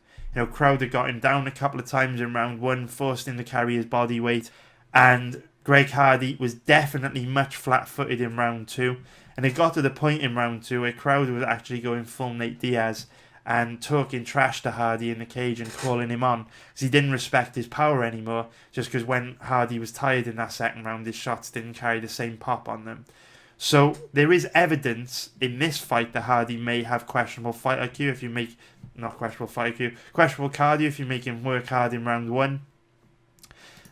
Crowder got him down a couple of times in round 1, forced him to carry his body weight, and Greg Hardy was definitely much flat-footed in round 2. And it got to the point in round 2 where Crowder was actually going full Nate Diaz and talking trash to Hardy in the cage and calling him on, because he didn't respect his power anymore, just because when Hardy was tired in that second round, his shots didn't carry the same pop on them. So there is evidence in this fight that Hardy may have questionable fight IQ if you make, not questionable fight IQ, questionable cardio if you make him work hard in round 1.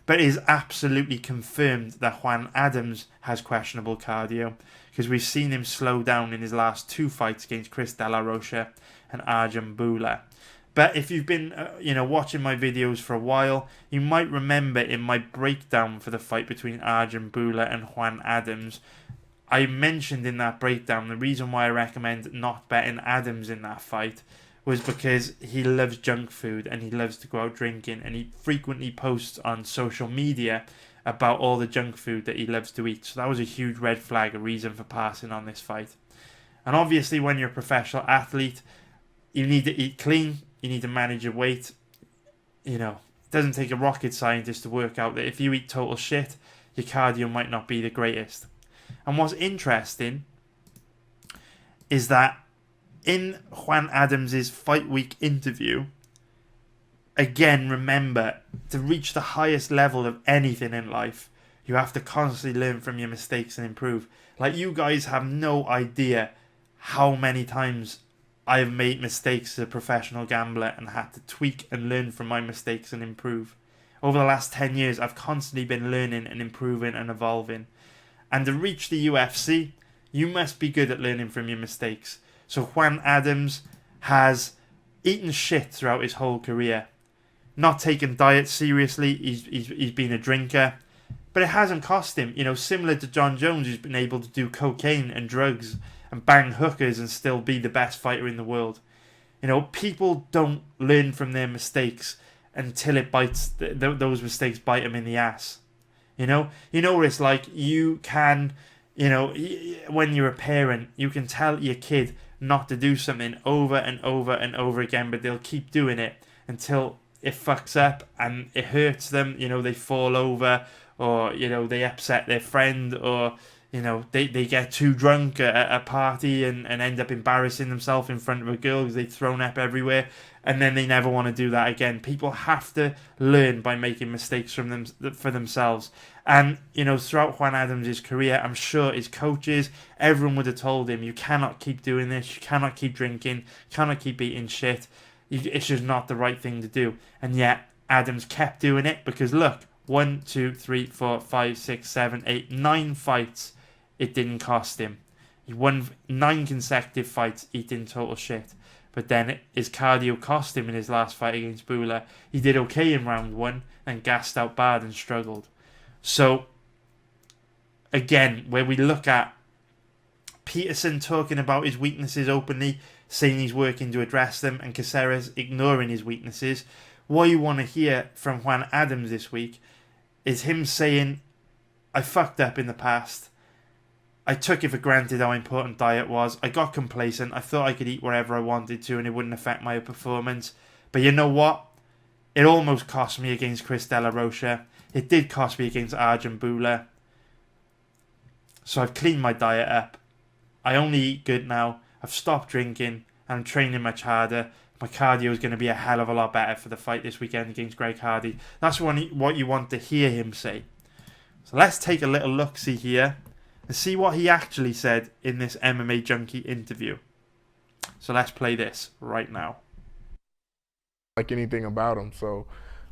But it is absolutely confirmed that Juan Adams has questionable cardio, because we've seen him slow down in his last 2 fights against Chris De La Rocha and Arjun Bula. But if you've been watching my videos for a while, you might remember in my breakdown for the fight between Arjun Bula and Juan Adams, I mentioned in that breakdown the reason why I recommend not betting Adams in that fight was because he loves junk food and he loves to go out drinking, and he frequently posts on social media about all the junk food that he loves to eat. So that was a huge red flag, a reason for passing on this fight. And obviously when you're a professional athlete, you need to eat clean, you need to manage your weight. It doesn't take a rocket scientist to work out that if you eat total shit, your cardio might not be the greatest. And what's interesting is that in Juan Adams' fight week interview, again, remember, to reach the highest level of anything in life, you have to constantly learn from your mistakes and improve. Like, you guys have no idea how many times I've made mistakes as a professional gambler and had to tweak and learn from my mistakes and improve. Over the last 10 years, I've constantly been learning and improving and evolving. And to reach the UFC, you must be good at learning from your mistakes. So Juan Adams has eaten shit throughout his whole career. Not taken diet seriously, he's been a drinker. But it hasn't cost him. Similar to John Jones, who's been able to do cocaine and drugs and bang hookers and still be the best fighter in the world. People don't learn from their mistakes until it bites, those mistakes bite them in the ass. What it's like. You can You know, when you're a parent, you can tell your kid not to do something over and over and over again, but they'll keep doing it until it fucks up and it hurts them. You know, they fall over, or, you know, they upset their friend, or, you know, they get too drunk at a party and end up embarrassing themselves in front of a girl because they've thrown up everywhere, and then they never want to do that again. People have to learn by making mistakes from them for themselves. And, you know, throughout Juan Adams' career, I'm sure his coaches, everyone would have told him, you cannot keep doing this, you cannot keep drinking, you cannot keep eating shit. It's just not the right thing to do. And yet, Adams kept doing it because, look, 1, 2, 3, 4, 5, 6, 7, 8, 9 fights, it didn't cost him. He won 9 consecutive fights eating total shit. But then his cardio cost him in his last fight against Bula. He did okay in round 1 and gassed out bad and struggled. So, again, where we look at Peterson talking about his weaknesses openly, saying he's working to address them, and Caceres ignoring his weaknesses, what you want to hear from Juan Adams this week is him saying, I fucked up in the past. I took it for granted how important diet was. I got complacent. I thought I could eat wherever I wanted to and it wouldn't affect my performance. But you know what? It almost cost me against Chris De La Rocha. It did cost me against Arjun Bula. So I've cleaned my diet up. I only eat good now. I've stopped drinking and I'm training much harder. My cardio is going to be a hell of a lot better for the fight this weekend against Greg Hardy. That's what you want to hear him say. So let's take a little look-see here and see what he actually said in this MMA Junkie interview. So let's play this right now. Like anything about him, so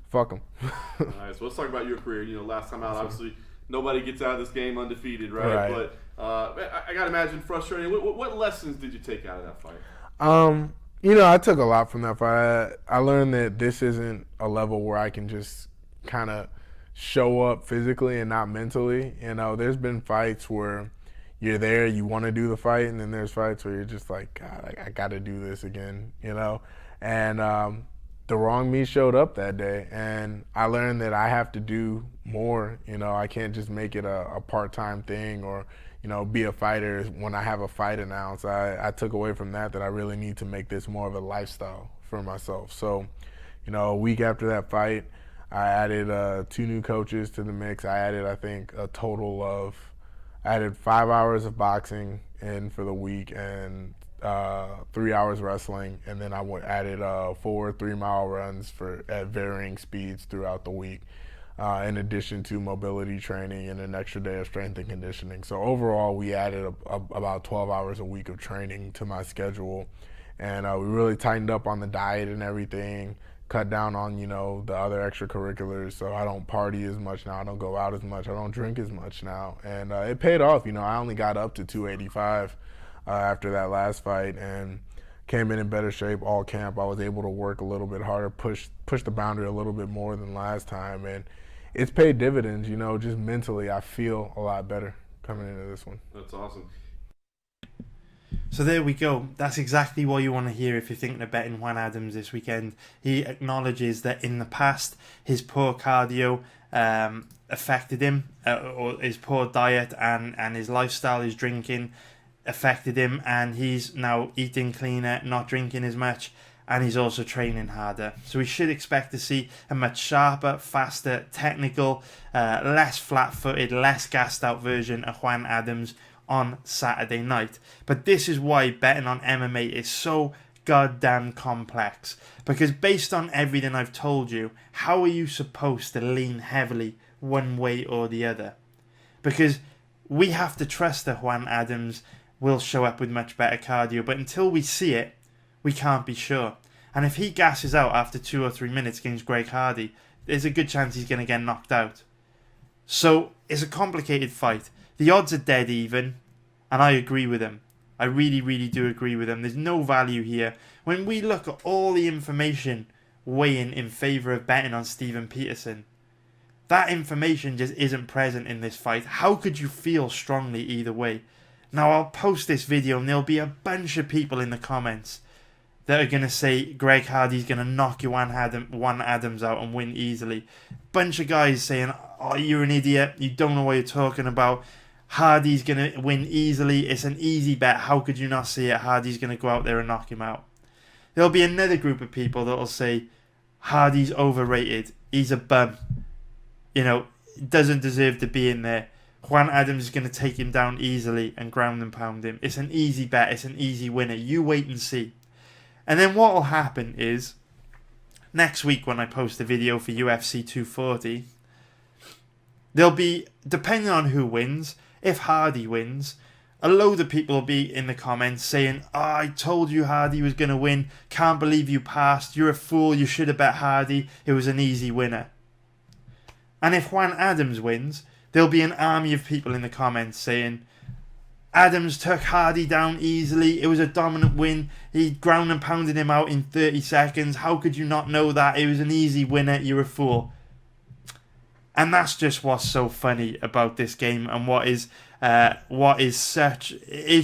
fuck him. All right, so let's talk about your career. You know, last time out, obviously, nobody gets out of this game undefeated, right? But I got to imagine frustrating. What lessons did you take out of that fight? You know, I took a lot from that fight. I learned that this isn't a level where I can just kind of show up physically and not mentally. You know, there's been fights where you're there, you want to do the fight, and then there's fights where you're just like, God, I got to do this again, you know? And the wrong me showed up that day, and I learned that I have to do more. You know, I can't just make it a part-time thing or, you know, be a fighter when I have a fight announced. I took away from that I really need to make this more of a lifestyle for myself. So, you know, a week after that fight, I added 2 new coaches to the mix. I added, I think, a total of, I added 5 hours of boxing in for the week and 3 hours wrestling, and then I added 4 3-mile runs at varying speeds throughout the week, in addition to mobility training and an extra day of strength and conditioning. So overall, we added about 12 hours a week of training to my schedule, and we really tightened up on the diet and everything. Cut down on, you know, the other extracurriculars, so I don't party as much now, I don't go out as much, I don't drink as much now, and it paid off. You know, I only got up to 285 after that last fight and came in better shape all camp. I was able to work a little bit harder, push the boundary a little bit more than last time, and it's paid dividends. You know, just mentally I feel a lot better coming into this one. That's awesome. So there we go. That's exactly what you want to hear if you're thinking of betting Juan Adams this weekend. He acknowledges that in the past, his poor cardio affected him, or his poor diet and his lifestyle, his drinking affected him, and he's now eating cleaner, not drinking as much, and he's also training harder. So we should expect to see a much sharper, faster, technical, less flat-footed, less gassed-out version of Juan Adams on Saturday night. But this is why betting on MMA is so goddamn complex, because based on everything I've told you, how are you supposed to lean heavily one way or the other? Because we have to trust that Juan Adams will show up with much better cardio, but until we see it, we can't be sure. And if he gasses out after 2 or 3 minutes against Greg Hardy, there's a good chance he's going to get knocked out. So it's a complicated fight. The odds are dead even, and I agree with him. I really, really do agree with him. There's no value here. When we look at all the information weighing in favour of betting on Steven Peterson, that information just isn't present in this fight. How could you feel strongly either way? Now, I'll post this video and there'll be a bunch of people in the comments that are going to say Greg Hardy's going to knock Juan Adams out and win easily. Bunch of guys saying, oh, you're an idiot, you don't know what you're talking about. Hardy's going to win easily. It's an easy bet. How could you not see it? Hardy's going to go out there and knock him out. There'll be another group of people that will say, Hardy's overrated. He's a bum. You know, doesn't deserve to be in there. Juan Adams is going to take him down easily and ground and pound him. It's an easy bet. It's an easy winner. You wait and see. And then what will happen is, next week when I post a video for UFC 240, there'll be, depending on who wins, if Hardy wins, a load of people will be in the comments saying, I told you Hardy was going to win. Can't believe you passed. You're a fool. You should have bet Hardy. It was an easy winner. And if Juan Adams wins, there'll be an army of people in the comments saying, Adams took Hardy down easily. It was a dominant win. He ground and pounded him out in 30 seconds. How could you not know that? It was an easy winner. You're a fool. And that's just what's so funny about this game, and what is such. It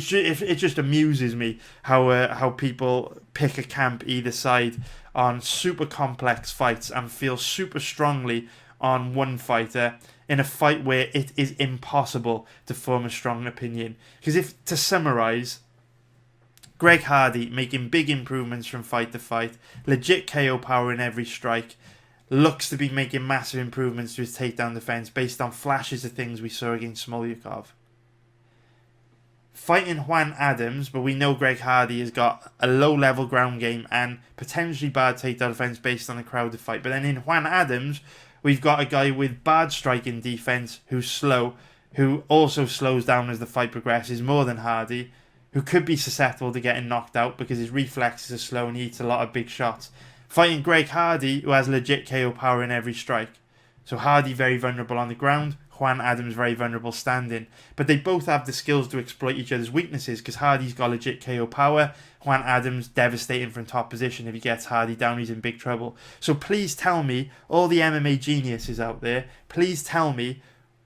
just amuses me how people pick a camp either side on super complex fights and feel super strongly on one fighter in a fight where it is impossible to form a strong opinion. Because if to summarize, Greg Hardy making big improvements from fight to fight, legit KO power in every strike. Looks to be making massive improvements to his takedown defense based on flashes of things we saw against Smolyakov. Fighting Juan Adams, but we know Greg Hardy has got a low-level ground game and potentially bad takedown defense based on a crowded fight. But then in Juan Adams, we've got a guy with bad striking defense who's slow, who also slows down as the fight progresses more than Hardy, who could be susceptible to getting knocked out because his reflexes are slow and he eats a lot of big shots. Fighting Greg Hardy, who has legit KO power in every strike. So Hardy very vulnerable on the ground, Juan Adams very vulnerable standing. But they both have the skills to exploit each other's weaknesses, because Hardy's got legit KO power, Juan Adams devastating from top position. If he gets Hardy down, he's in big trouble. So please tell me, all the MMA geniuses out there, please tell me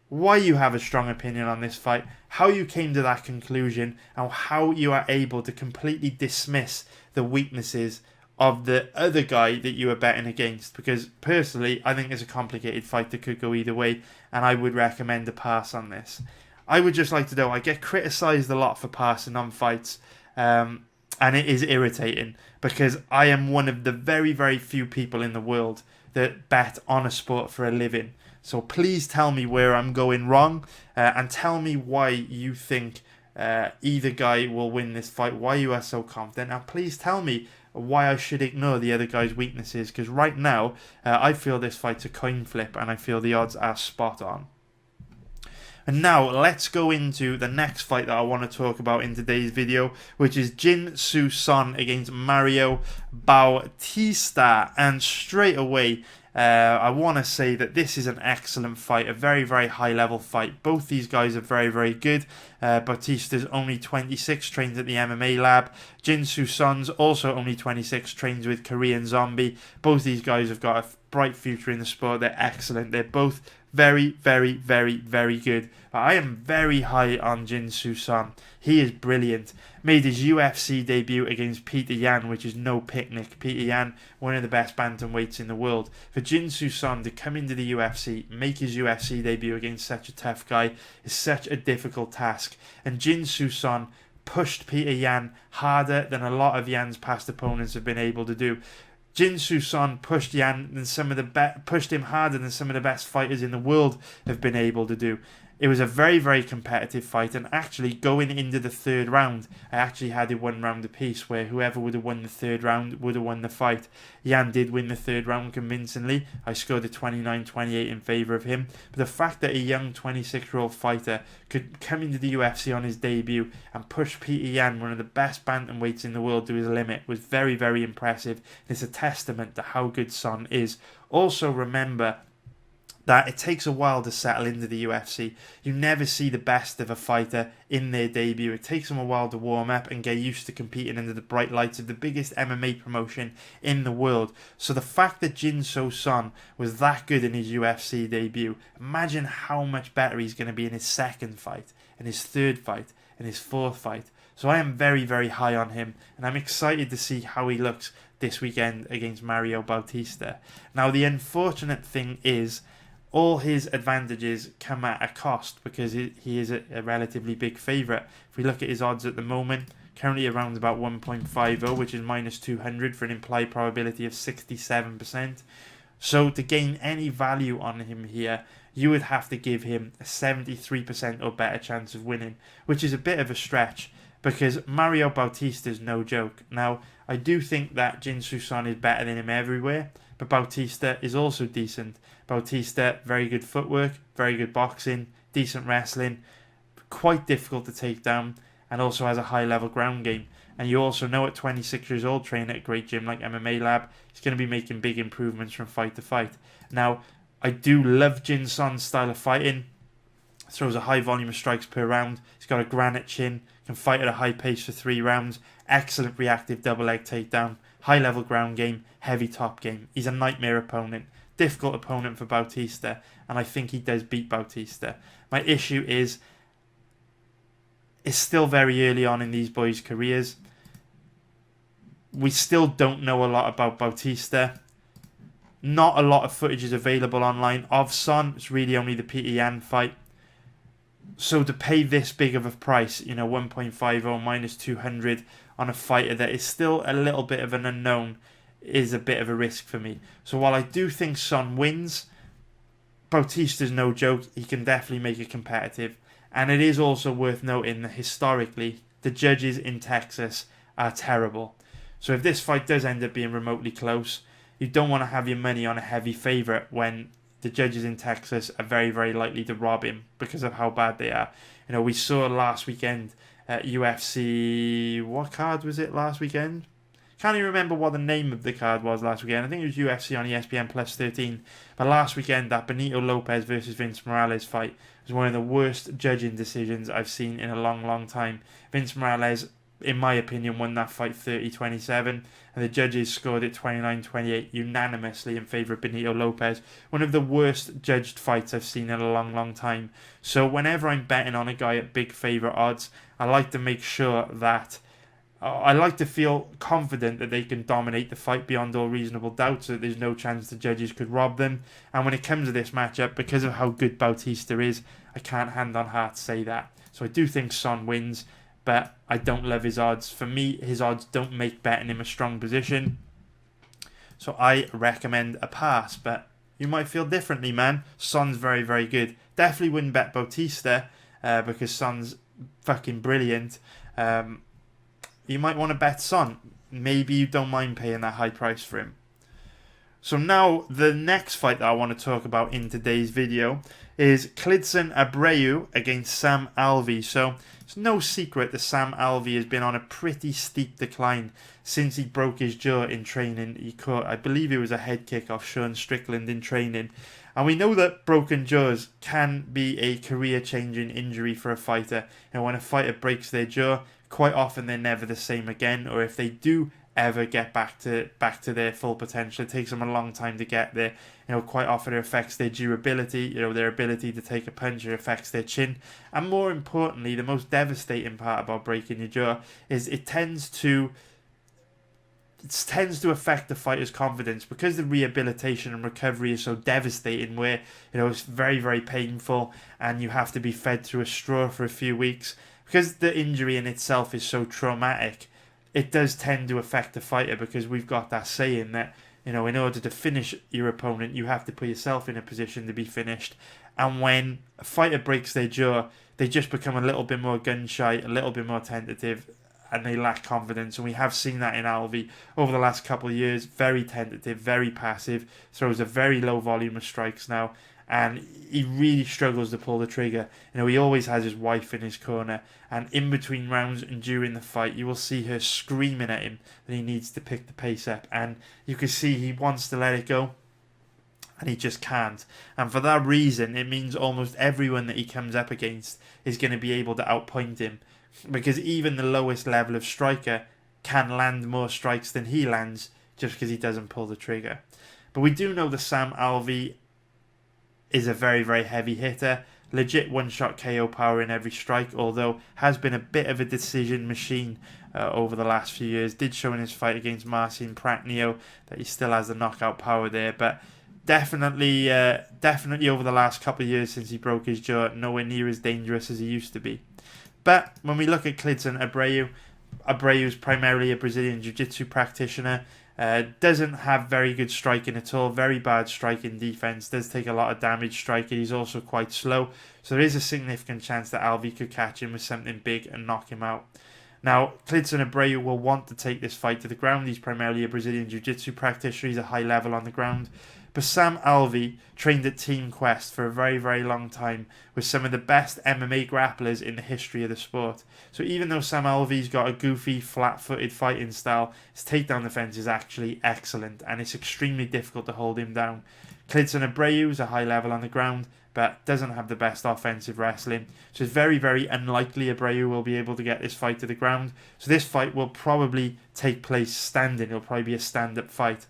why you have a strong opinion on this fight, how you came to that conclusion, and how you are able to completely dismiss the weaknesses of the other guy that you are betting against. Because personally, I think it's a complicated fight that could go either way, and I would recommend a pass on this. I would just like to know, I get criticised a lot for passing on fights, and it is irritating, because I am one of the very, very few people in the world that bet on a sport for a living. So please tell me where I'm going wrong, and tell me why you think either guy will win this fight, why you are so confident, and please tell me why I should ignore the other guy's weaknesses, because right now I feel this fight's a coin flip and I feel the odds are spot on. And now let's go into the next fight that I want to talk about in today's video, which is Jin Soo Son against Mario Bautista. And straight away, I want to say that this is an excellent fight, a very, very high level fight. Both these guys are very, very good. Bautista's only 26, trains at the MMA lab. Jin Soo Son's also only 26, trains with Korean Zombie. Both these guys have got a bright future in the sport. They're excellent. They're both very, very, very, very good. But I am very high on Jin Soo Son. He is brilliant. Made his UFC debut against Peter Yan, which is no picnic. Peter Yan, one of the best bantamweights in the world. For Jin Soo Son to come into the UFC, make his UFC debut against such a tough guy, is such a difficult task. And Jin Soo Son pushed Peter Yan harder than a lot of Yan's past opponents have been able to do. Jin Soo Son pushed him harder than some of the best fighters in the world have been able to do. It was a very, very competitive fight, and actually going into the third round, I actually had it 1 round apiece, where whoever would have won the third round would have won the fight. Yan did win the third round convincingly. I scored a 29-28 in favour of him. But the fact that a young 26-year-old fighter could come into the UFC on his debut and push Peter Yan, one of the best bantamweights in the world, to his limit was very, very impressive. It's a testament to how good Son is. Also remember that it takes a while to settle into the UFC. You never see the best of a fighter in their debut. It takes them a while to warm up and get used to competing under the bright lights of the biggest MMA promotion in the world. So the fact that Jin Soo Son was that good in his UFC debut, imagine how much better he's going to be in his second fight, and his third fight, and his fourth fight. So I am very, very high on him, and I'm excited to see how he looks this weekend against Mario Bautista. Now, the unfortunate thing is, all his advantages come at a cost because he is a relatively big favourite. If we look at his odds at the moment, currently around about 1.50, which is minus 200 for an implied probability of 67%. So to gain any value on him here, you would have to give him a 73% or better chance of winning, which is a bit of a stretch because Mario Bautista is no joke. Now, I do think that Jinsu Son is better than him everywhere, but Bautista is also decent. Bautista, very good footwork, very good boxing, decent wrestling, quite difficult to take down, and also has a high-level ground game. And you also know at 26 years old, training at a great gym like MMA Lab, he's going to be making big improvements from fight to fight. Now, I do love Jin Son's style of fighting. Throws a high volume of strikes per round. He's got a granite chin, can fight at a high pace for 3 rounds. Excellent reactive double leg takedown, high level ground game, heavy top game. He's a nightmare opponent, difficult opponent for Bautista, and I think he does beat Bautista. My issue is, it's still very early on in these boys' careers. We still don't know a lot about Bautista. Not a lot of footage is available online of Son. It's really only the Peter Yan fight. So to pay this big of a price, 1.50 minus 200 on a fighter that is still a little bit of an unknown is a bit of a risk for me. So while I do think Son wins, Bautista's no joke. He can definitely make it competitive. And it is also worth noting that historically, the judges in Texas are terrible. So if this fight does end up being remotely close, you don't want to have your money on a heavy favourite when the judges in Texas are very, very likely to rob him because of how bad they are. We saw last weekend at UFC... What card was it last weekend? Can't even remember what the name of the card was last weekend. I think it was UFC on ESPN Plus 13. But last weekend, that Benito Lopez versus Vince Morales fight was one of the worst judging decisions I've seen in a long, long time. Vince Morales, in my opinion, won that fight 30-27, and the judges scored it 29-28 unanimously in favour of Benito Lopez. One of the worst judged fights I've seen in a long, long time. So whenever I'm betting on a guy at big favourite odds, I like to make sure that I like to feel confident that they can dominate the fight beyond all reasonable doubt, so that there's no chance the judges could rob them. And when it comes to this matchup, because of how good Bautista is, I can't hand on heart say that. So I do think Son wins, but I don't love his odds. For me, his odds don't make betting him a strong position. So I recommend a pass, but you might feel differently, man. Son's very, very good. Definitely wouldn't bet Bautista because Son's fucking brilliant. You might want to bet Son. Maybe you don't mind paying that high price for him. So now, the next fight that I want to talk about in today's video is Klidson Abreu against Sam Alvey. So it's no secret that Sam Alvey has been on a pretty steep decline since he broke his jaw in training. He caught, I believe it was a head kick off Sean Strickland in training. And we know that broken jaws can be a career-changing injury for a fighter. And when a fighter breaks their jaw, quite often they're never the same again. Or if they do ever get back to their full potential, it takes them a long time to get there. Quite often it affects their durability, their ability to take a punch. It affects their chin. And more importantly, the most devastating part about breaking your jaw is it tends to affect the fighter's confidence because the rehabilitation and recovery is so devastating, where it's very, very painful and you have to be fed through a straw for a few weeks. Because the injury in itself is so traumatic, it does tend to affect the fighter, because we've got that saying that in order to finish your opponent, you have to put yourself in a position to be finished. And when a fighter breaks their jaw, they just become a little bit more gun shy, a little bit more tentative, and they lack confidence. And we have seen that in Alvey over the last couple of years. Very tentative, very passive, throws a very low volume of strikes now, and he really struggles to pull the trigger. He always has his wife in his corner, and in between rounds and during the fight, you will see her screaming at him that he needs to pick the pace up, and you can see he wants to let it go, and he just can't. And for that reason, it means almost everyone that he comes up against is going to be able to outpoint him, because even the lowest level of striker can land more strikes than he lands just because he doesn't pull the trigger. But we do know that Sam Alvey is a very, very heavy hitter. Legit one-shot KO power in every strike, although has been a bit of a decision machine over the last few years. Did show in his fight against Marcin Pratnio that he still has the knockout power there, but definitely over the last couple of years since he broke his jaw, nowhere near as dangerous as he used to be. But when we look at Klidson Abreu is primarily a Brazilian Jiu-Jitsu practitioner. Doesn't have very good striking at all. Very bad striking defense. Does take a lot of damage striking. He's also quite slow. So there is a significant chance that Alvey could catch him with something big and knock him out. Now, Klidson Abreu will want to take this fight to the ground. He's primarily a Brazilian Jiu-Jitsu practitioner. He's a high level on the ground. But Sam Alvey trained at Team Quest for a very, very long time with some of the best MMA grapplers in the history of the sport. So even though Sam Alvey's got a goofy, flat-footed fighting style, his takedown defense is actually excellent, and it's extremely difficult to hold him down. Klidson Abreu is a high level on the ground, but doesn't have the best offensive wrestling. So it's very, very unlikely Abreu will be able to get this fight to the ground. So this fight will probably take place standing. It'll probably be a stand-up fight.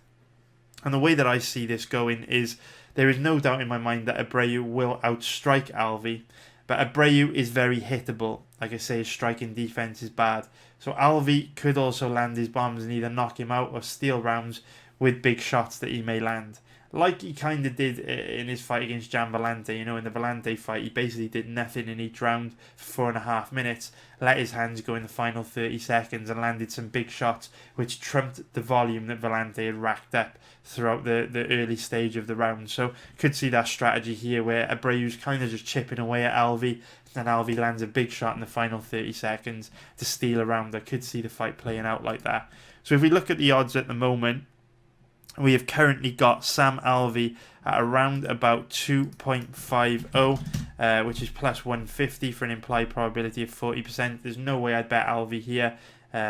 And the way that I see this going is there is no doubt in my mind that Abreu will outstrike Alvey. But Abreu is very hittable. Like I say, his striking defense is bad. So Alvey could also land his bombs and either knock him out or steal rounds with big shots that he may land. Like he kind of did in his fight against Jan Vellante. You know, in the Vellante fight, he basically did nothing in each round for 4.5 minutes, let his hands go in the final 30 seconds and landed some big shots, which trumped the volume that Vellante had racked up throughout the early stage of the round. So could see that strategy here where Abreu's kind of just chipping away at Alvey, and Alvey lands a big shot in the final 30 seconds to steal a round. I could see the fight playing out like that. So if we look at the odds at the moment, we have currently got Sam Alvey at around about 2.50, which is plus 150 for an implied probability of 40%. There's no way I'd bet Alvey here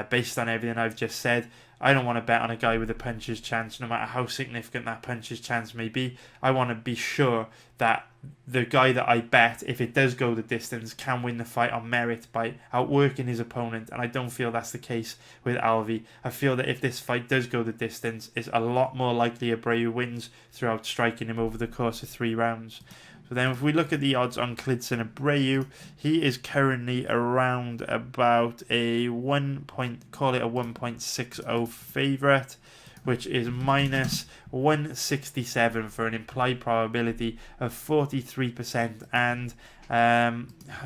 based on everything I've just said. I don't want to bet on a guy with a puncher's chance, no matter how significant that puncher's chance may be. I want to be sure that the guy that I bet, if it does go the distance, can win the fight on merit by outworking his opponent, and I don't feel that's the case with Alvey. I feel that if this fight does go the distance, it's a lot more likely Abreu wins throughout striking him over the course of 3 rounds. So then if we look at the odds on Klidson Abreu, he is currently around about a 1.60 favourite, which is minus 167 for an implied probability of 43%. And,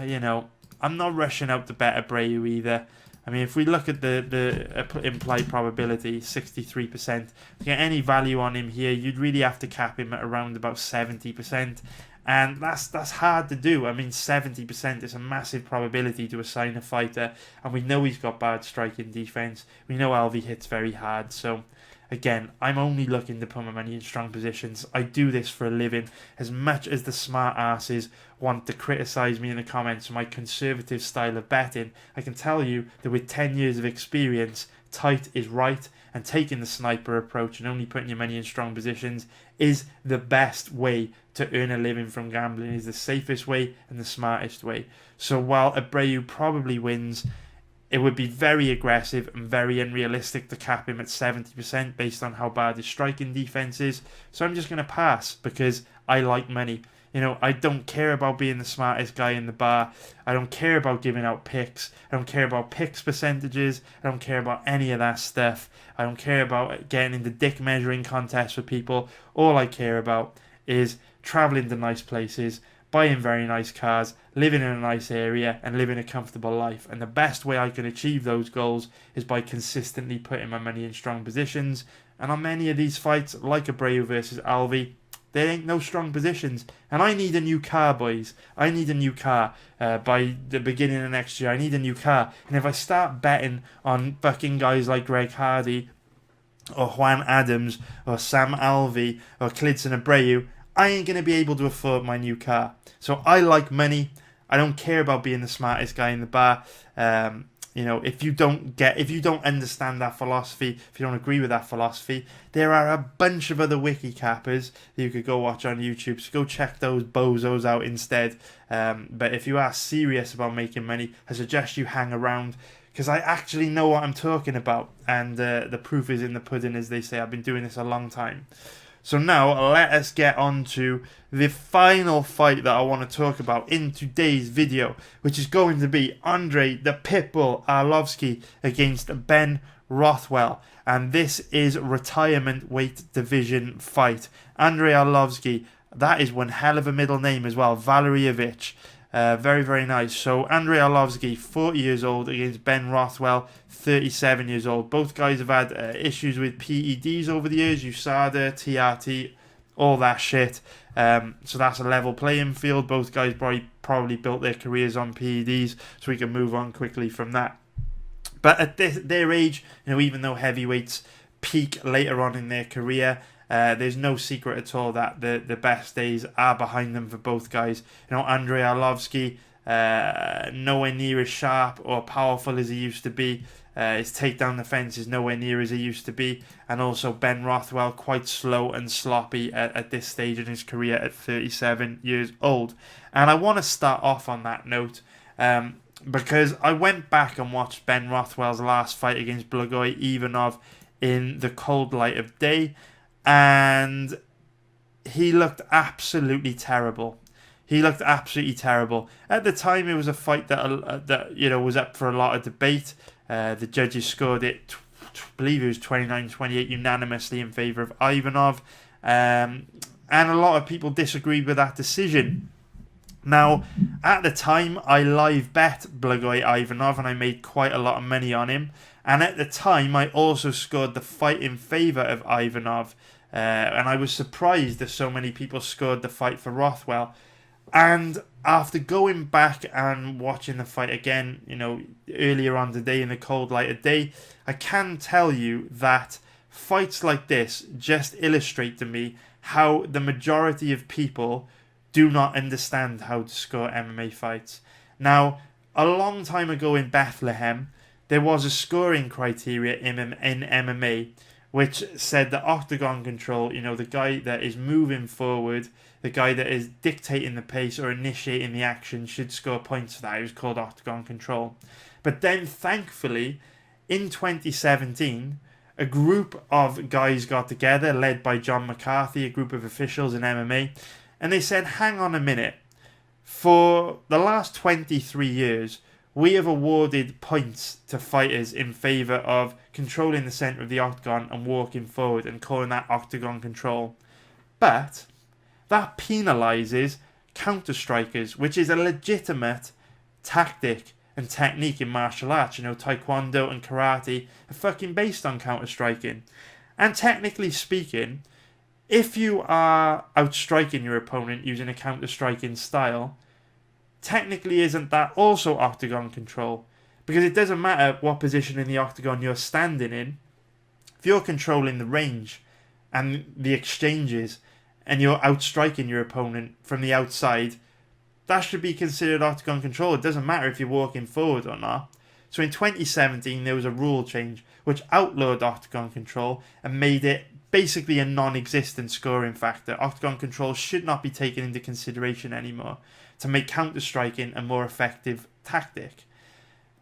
you know, I'm not rushing out to bet Abreu either. I mean, if we look at the implied probability, 63%, to get any value on him here, you'd really have to cap him at around about 70%. And that's hard to do. I mean, 70% is a massive probability to assign a fighter. And we know he's got bad striking defense. We know Alvey hits very hard. So, again, I'm only looking to put my money in strong positions. I do this for a living. As much as the smart asses want to criticise me in the comments for my conservative style of betting, I can tell you that with 10 years of experience, tight is right. And taking the sniper approach and only putting your money in strong positions is the best way to earn a living from gambling. Is the safest way and the smartest way. So while Abreu probably wins, it would be very aggressive and very unrealistic to cap him at 70% based on how bad his striking defense is. So I'm just going to pass because I like money. You know, I don't care about being the smartest guy in the bar. I don't care about giving out picks. I don't care about picks percentages. I don't care about any of that stuff. I don't care about getting into dick measuring contests with people. All I care about is traveling to nice places, buying very nice cars, living in a nice area, and living a comfortable life. And the best way I can achieve those goals is by consistently putting my money in strong positions. And on many of these fights, like Abreu versus Alvey, there ain't no strong positions. And I need a new car, boys. I need a new car by the beginning of next year. I need a new car. And if I start betting on fucking guys like Greg Hardy or Juan Adams or Sam Alvey or Klidson Abreu, I ain't going to be able to afford my new car. So I like money. I don't care about being the smartest guy in the bar. You know, if you don't understand that philosophy, if you don't agree with that philosophy, there are a bunch of other wiki cappers that you could go watch on YouTube. So go check those bozos out instead. But if you are serious about making money, I suggest you hang around because I actually know what I'm talking about. And the proof is in the pudding, as they say. I've been doing this a long time. So now let us get on to the final fight that I want to talk about in today's video, which is going to be Andre the Pitbull Arlovski against Ben Rothwell. And this is retirement weight division fight. Andrei Arlovski, that is one hell of a middle name as well. Valerievich. Very, very nice. So Andrei Arlovski, 40 years old, against Ben Rothwell, 37 years old. Both guys have had issues with PEDs over the years, USADA, TRT, all that shit. So that's a level playing field. Both guys probably built their careers on PEDs, so we can move on quickly from that. But at their age, even though heavyweights peak later on in their career, there's no secret at all that the best days are behind them for both guys. Andrei Arlovski, nowhere near as sharp or powerful as he used to be. His takedown defense is nowhere near as he used to be. And also Ben Rothwell, quite slow and sloppy at this stage in his career at 37 years old. And I want to start off on that note because I went back and watched Ben Rothwell's last fight against Blagoy Ivanov in the cold light of day. And he looked absolutely terrible. At the time, it was a fight that was up for a lot of debate. The judges scored it, I believe it was 29-28 unanimously in favour of Ivanov. And a lot of people disagreed with that decision. Now, at the time, I live bet Blagoy Ivanov and I made quite a lot of money on him. And at the time, I also scored the fight in favour of Ivanov. And I was surprised that so many people scored the fight for Rothwell. And after going back and watching the fight again, earlier on today in the cold light of day, I can tell you that fights like this just illustrate to me how the majority of people do not understand how to score MMA fights. Now, a long time ago in Bethlehem, there was a scoring criteria in MMA which said that octagon control, the guy that is moving forward, the guy that is dictating the pace or initiating the action should score points for that. It was called octagon control. But then, thankfully, in 2017, a group of guys got together, led by John McCarthy, a group of officials in MMA, and they said, hang on a minute. For the last 23 years, we have awarded points to fighters in favour of controlling the centre of the octagon and walking forward and calling that octagon control. But that penalises counter-strikers, which is a legitimate tactic and technique in martial arts. Taekwondo and karate are fucking based on counter-striking. And technically speaking, if you are outstriking your opponent using a counter-striking style, technically isn't that also octagon control? Because it doesn't matter what position in the octagon you're standing in. If you're controlling the range and the exchanges and you're outstriking your opponent from the outside, that should be considered octagon control. It doesn't matter if you're walking forward or not. So in 2017, there was a rule change which outlawed octagon control and made it basically a non-existent scoring factor. Octagon control should not be taken into consideration anymore to make counter-striking a more effective tactic.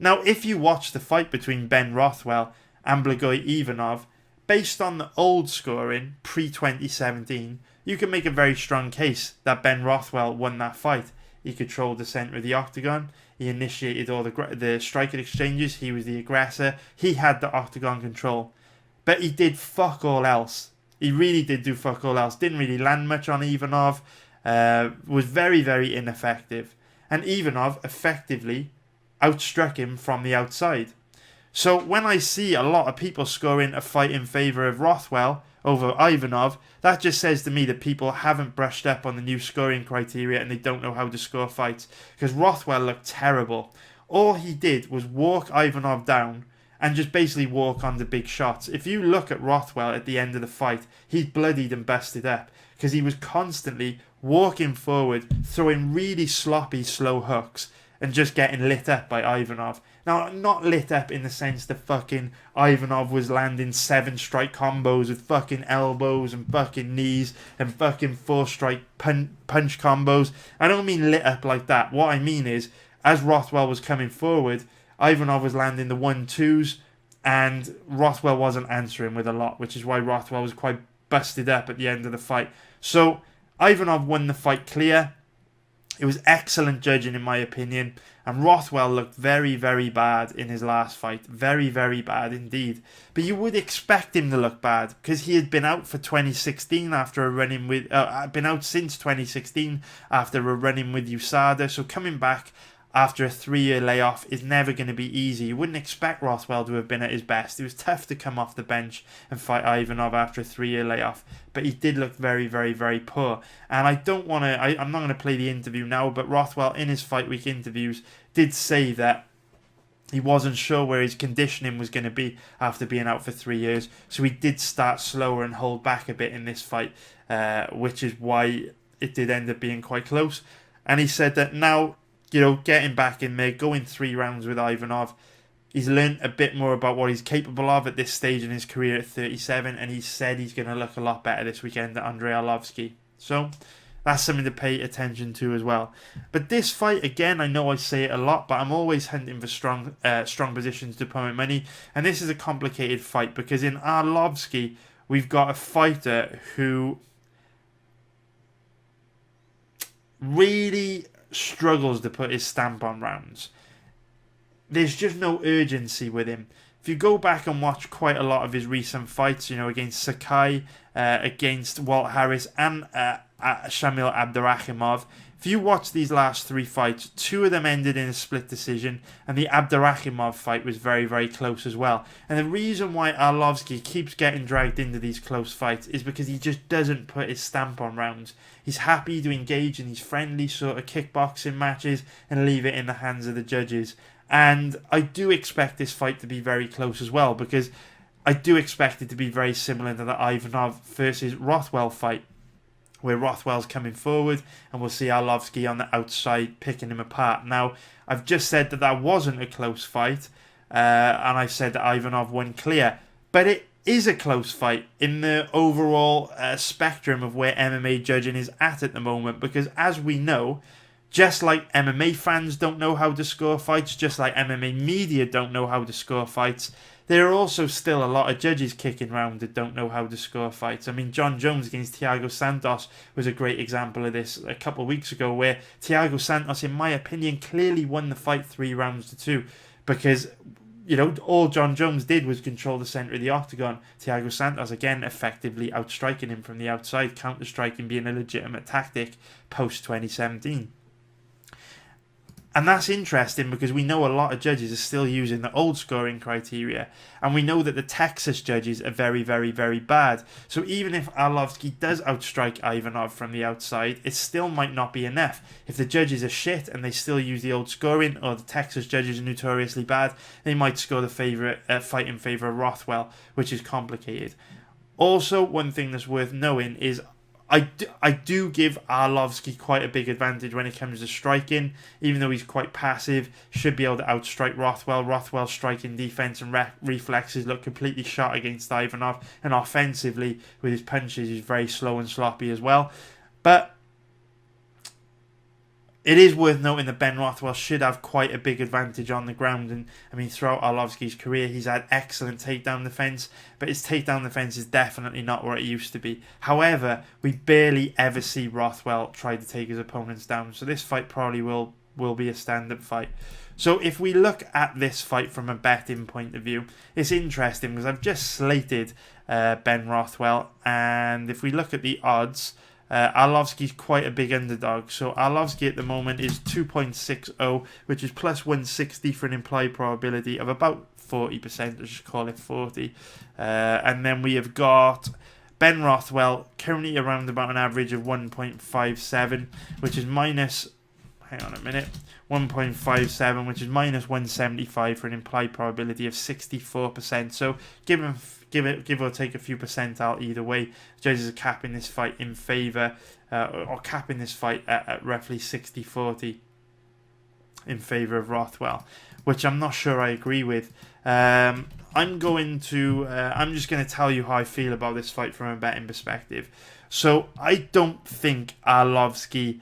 Now, if you watch the fight between Ben Rothwell and Blagoy Ivanov, based on the old scoring, pre-2017, you can make a very strong case that Ben Rothwell won that fight. He controlled the centre of the octagon, he initiated all the striking exchanges, he was the aggressor, he had the octagon control. But he did fuck all else. He really did do fuck all else. Didn't really land much on Ivanov, was very, very ineffective. And Ivanov effectively outstruck him from the outside. So when I see a lot of people scoring a fight in favour of Rothwell over Ivanov, that just says to me that people haven't brushed up on the new scoring criteria and they don't know how to score fights. Because Rothwell looked terrible. All he did was walk Ivanov down and just basically walk on the big shots. If you look at Rothwell at the end of the fight, he's bloodied and busted up because he was constantly walking forward, throwing really sloppy, slow hooks and just getting lit up by Ivanov. Now, not lit up in the sense that fucking Ivanov was landing 7-strike combos with fucking elbows and fucking knees and fucking 4-strike punch combos. I don't mean lit up like that. What I mean is, as Rothwell was coming forward, Ivanov was landing the 1-2s and Rothwell wasn't answering with a lot, which is why Rothwell was quite busted up at the end of the fight. So Ivanov won the fight clear. It was excellent judging in my opinion, and Rothwell looked very, very bad in his last fight. Very, very bad indeed. But you would expect him to look bad because he had been out for 2016 after a run-in with... been out since 2016 after a run-in with USADA. So coming back after a 3-year layoff is never going to be easy. You wouldn't expect Rothwell to have been at his best. It was tough to come off the bench and fight Ivanov after a 3-year layoff, but he did look very, very, very poor. And I don't want to... I'm not going to play the interview now, but Rothwell in his Fight Week interviews did say that he wasn't sure where his conditioning was going to be after being out for 3 years, so he did start slower and hold back a bit in this fight, which is why it did end up being quite close. And he said that now, getting back in there, going 3 rounds with Ivanov, he's learned a bit more about what he's capable of at this stage in his career at 37, and he said he's going to look a lot better this weekend at Andrei Arlovski. So that's something to pay attention to as well. But this fight, again, I know I say it a lot, but I'm always hunting for strong positions to put my money, and this is a complicated fight because in Arlovski, we've got a fighter who really struggles to put his stamp on rounds. There's just no urgency with him. If you go back and watch quite a lot of his recent fights, against Sakai, against Walt Harris and Shamil Abdurakhimov, if you watch these last 3 fights, 2 of them ended in a split decision, and the Abdurakhimov fight was very, very close as well. And the reason why Arlovski keeps getting dragged into these close fights is because he just doesn't put his stamp on rounds. He's happy to engage in these friendly sort of kickboxing matches and leave it in the hands of the judges. And I do expect this fight to be very close as well, because I do expect it to be very similar to the Ivanov versus Rothwell fight, where Rothwell's coming forward and we'll see Arlovski on the outside picking him apart. Now, I've just said that wasn't a close fight, and I've said that Ivanov won clear, but it is a close fight in the overall spectrum of where MMA judging is at the moment, because as we know, just like MMA fans don't know how to score fights, just like MMA media don't know how to score fights, there are also still a lot of judges kicking around that don't know how to score fights. I mean, John Jones against Thiago Santos was a great example of this a couple of weeks ago, where Thiago Santos, in my opinion, clearly won the fight 3 rounds to 2, because all John Jones did was control the centre of the octagon. Thiago Santos, again, effectively outstriking him from the outside, counter-striking being a legitimate tactic post-2017. And that's interesting because we know a lot of judges are still using the old scoring criteria, and we know that the Texas judges are very, very, very bad. So even if Arlovski does outstrike Ivanov from the outside, it still might not be enough. If the judges are shit and they still use the old scoring, or the Texas judges are notoriously bad, they might score the fight in favour of Rothwell, which is complicated. Also, one thing that's worth knowing is I do give Arlovski quite a big advantage when it comes to striking, even though he's quite passive. Should be able to outstrike Rothwell. Rothwell's striking defense and reflexes look completely shot against Ivanov, and offensively with his punches he's very slow and sloppy as well. But it is worth noting that Ben Rothwell should have quite a big advantage on the ground. And I mean, throughout Arlovski's career, he's had excellent takedown defense, but his takedown defense is definitely not where it used to be. However, we barely ever see Rothwell try to take his opponents down, so this fight probably will be a stand-up fight. So if we look at this fight from a betting point of view, it's interesting because I've just slated Ben Rothwell, and if we look at the odds, Arlovski's quite a big underdog. So Arlovski at the moment is 2.60, which is plus 160 for an implied probability of about 40%. Let's just call it 40. And then we have got Ben Rothwell currently around about an average of 1.57, which is minus... Hang on a minute. 1.57, which is minus 175 for an implied probability of 64%. So give or take a few percent out either way. Judges are capping this fight in favour, or capping this fight at roughly 60-40 in favour of Rothwell, which I'm not sure I agree with. I'm just going to tell you how I feel about this fight from a betting perspective. So I don't think Arlovski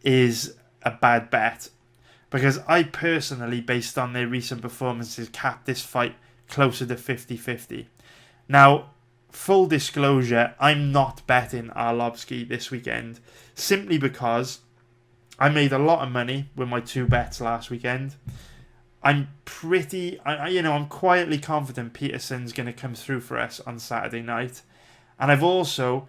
is a bad bet, because I personally, based on their recent performances, capped this fight closer to 50-50. Now, full disclosure, I'm not betting Arlovski this weekend, simply because I made a lot of money with my 2 bets last weekend. I'm I'm quietly confident Peterson's going to come through for us on Saturday night. And I've also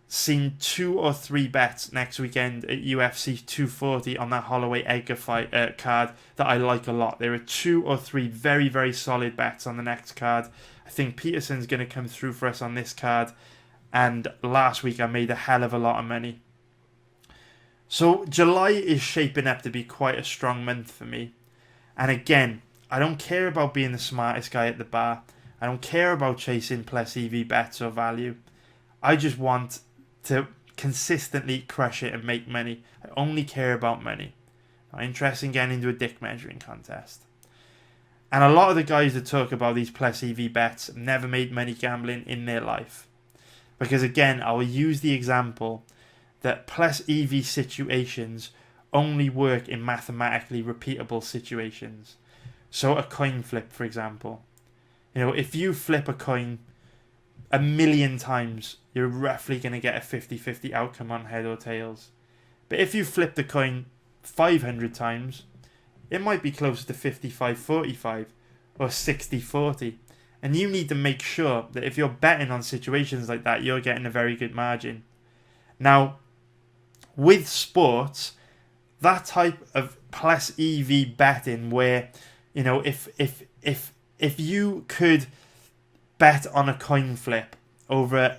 seen 2 or 3 bets next weekend at UFC 240 on that Holloway Edgar fight card that I like a lot. There are 2 or 3 very, very solid bets on the next card. I think Peterson's going to come through for us on this card. And last week I made a hell of a lot of money. So July is shaping up to be quite a strong month for me. And again, I don't care about being the smartest guy at the bar. I don't care about chasing plus EV bets or value. I just want to consistently crush it and make money. I only care about money. I'm interested in getting into a dick measuring contest. And a lot of the guys that talk about these plus EV bets have never made money gambling in their life. Because again, I will use the example that plus EV situations only work in mathematically repeatable situations. So a coin flip, for example. If you flip a coin 1,000,000 times, you're roughly going to get a 50-50 outcome on head or tails. But if you flip the coin 500 times, it might be closer to 55-45 or 60-40. And you need to make sure that if you're betting on situations like that, you're getting a very good margin. Now, with sports, that type of plus EV betting where, if you could bet on a coin flip over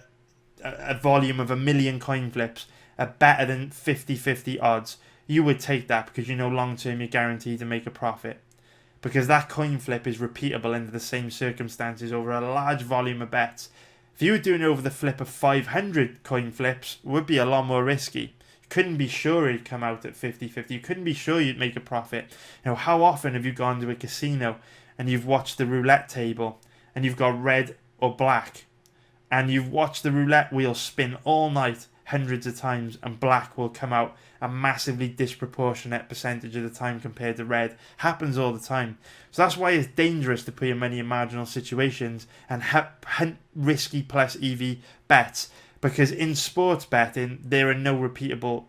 a volume of 1,000,000 coin flips at better than 50-50 odds, you would take that because long term you're guaranteed to make a profit. Because that coin flip is repeatable under the same circumstances over a large volume of bets. If you were doing it over the flip of 500 coin flips, it would be a lot more risky. You couldn't be sure it'd come out at 50-50. You couldn't be sure you'd make a profit. How often have you gone to a casino and you've watched the roulette table and you've got red or black, and you've watched the roulette wheel spin all night hundreds of times, and black will come out a massively disproportionate percentage of the time compared to red. Happens all the time. So that's why it's dangerous to put your money in marginal situations and hunt risky plus EV bets, because in sports betting there are no repeatable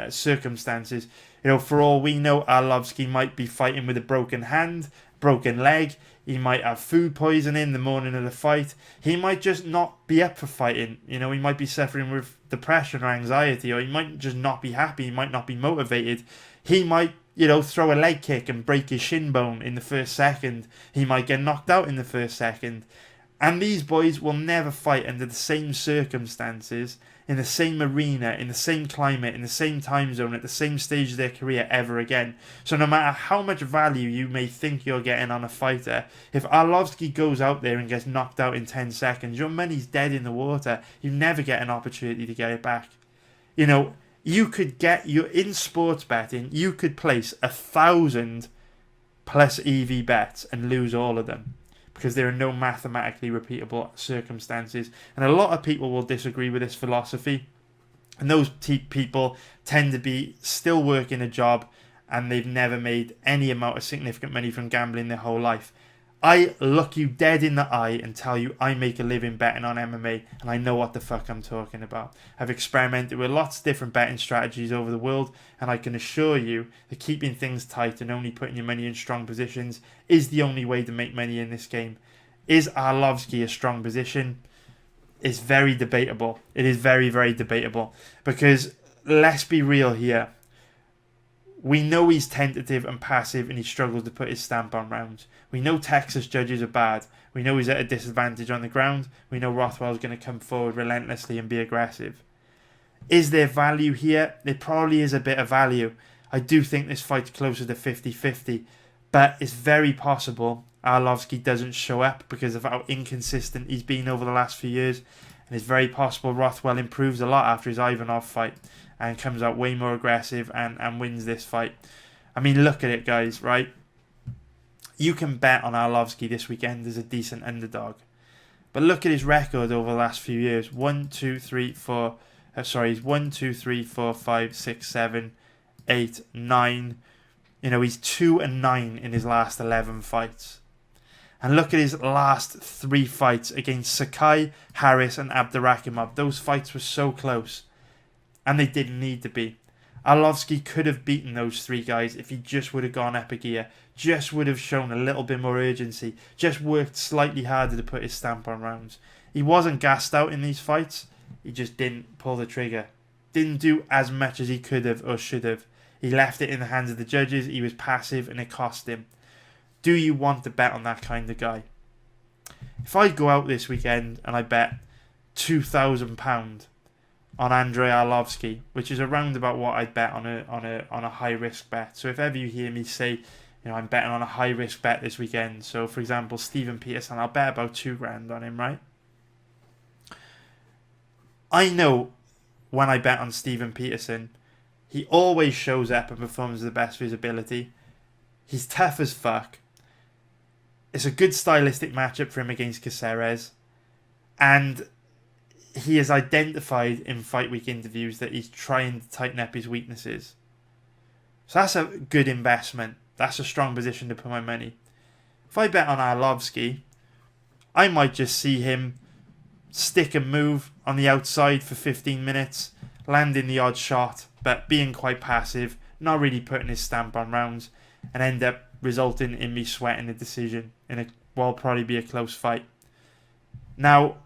circumstances. For all we know, Arlovski might be fighting with a broken hand, broken leg. He might have food poisoning the morning of the fight. He might just not be up for fighting. He might be suffering with depression or anxiety, or he might just not be happy. He might not be motivated. He might, throw a leg kick and break his shin bone in the first second. He might get knocked out in the first second. And these boys will never fight under the same circumstances, in the same arena, in the same climate, in the same time zone, at the same stage of their career ever again. So no matter how much value you may think you're getting on a fighter, if Arlovski goes out there and gets knocked out in 10 seconds, your money's dead in the water. You never get an opportunity to get it back. You could in sports betting, you could place 1,000 plus EV bets and lose all of them, because there are no mathematically repeatable circumstances. And a lot of people will disagree with this philosophy. And those people tend to be still working a job and they've never made any amount of significant money from gambling their whole life. I look you dead in the eye and tell you I make a living betting on MMA, and I know what the fuck I'm talking about. I've experimented with lots of different betting strategies over the world, and I can assure you that keeping things tight and only putting your money in strong positions is the only way to make money in this game. Is Arlovski a strong position? It's very debatable. It is very, very debatable, because let's be real here. We know he's tentative and passive and he struggles to put his stamp on rounds. We know Texas judges are bad. We know he's at a disadvantage on the ground. We know Rothwell's going to come forward relentlessly and be aggressive. Is there value here? There probably is a bit of value. I do think this fight's closer to 50-50, but it's very possible Arlovski doesn't show up because of how inconsistent he's been over the last few years. And it's very possible Rothwell improves a lot after his Ivanov fight and comes out way more aggressive and wins this fight. I mean, look at it, guys, right? You can bet on Arlovski this weekend as a decent underdog. But look at his record over the last few years. He's 1, 2, 3, 4, 5, 6, 7, 8, 9. He's 2-9 in his last 11 fights. And look at his last 3 fights against Sakai, Harris and Abdurakhimov. Those fights were so close. And they didn't need to be. Arlovski could have beaten those 3 guys if he just would have gone up a gear, just would have shown a little bit more urgency, just worked slightly harder to put his stamp on rounds. He wasn't gassed out in these fights, he just didn't pull the trigger. Didn't do as much as he could have or should have. He left it in the hands of the judges, he was passive and it cost him. Do you want to bet on that kind of guy? If I go out this weekend and I bet £2,000 on Andrei Arlovski, which is around about what I'd bet on a high risk bet. So if ever you hear me say, I'm betting on a high risk bet this weekend. So for example, Stephen Peterson, I'll bet about £2,000 on him, right? I know when I bet on Stephen Peterson, he always shows up and performs to the best of his ability. He's tough as fuck. It's a good stylistic matchup for him against Caceres. And he has identified in fight week interviews that he's trying to tighten up his weaknesses. So that's a good investment. That's a strong position to put my money. If I bet on Arlovski, I might just see him stick and move on the outside for 15 minutes, landing the odd shot, but being quite passive, not really putting his stamp on rounds, and end up resulting in me sweating the decision in a will probably be a close fight. Now,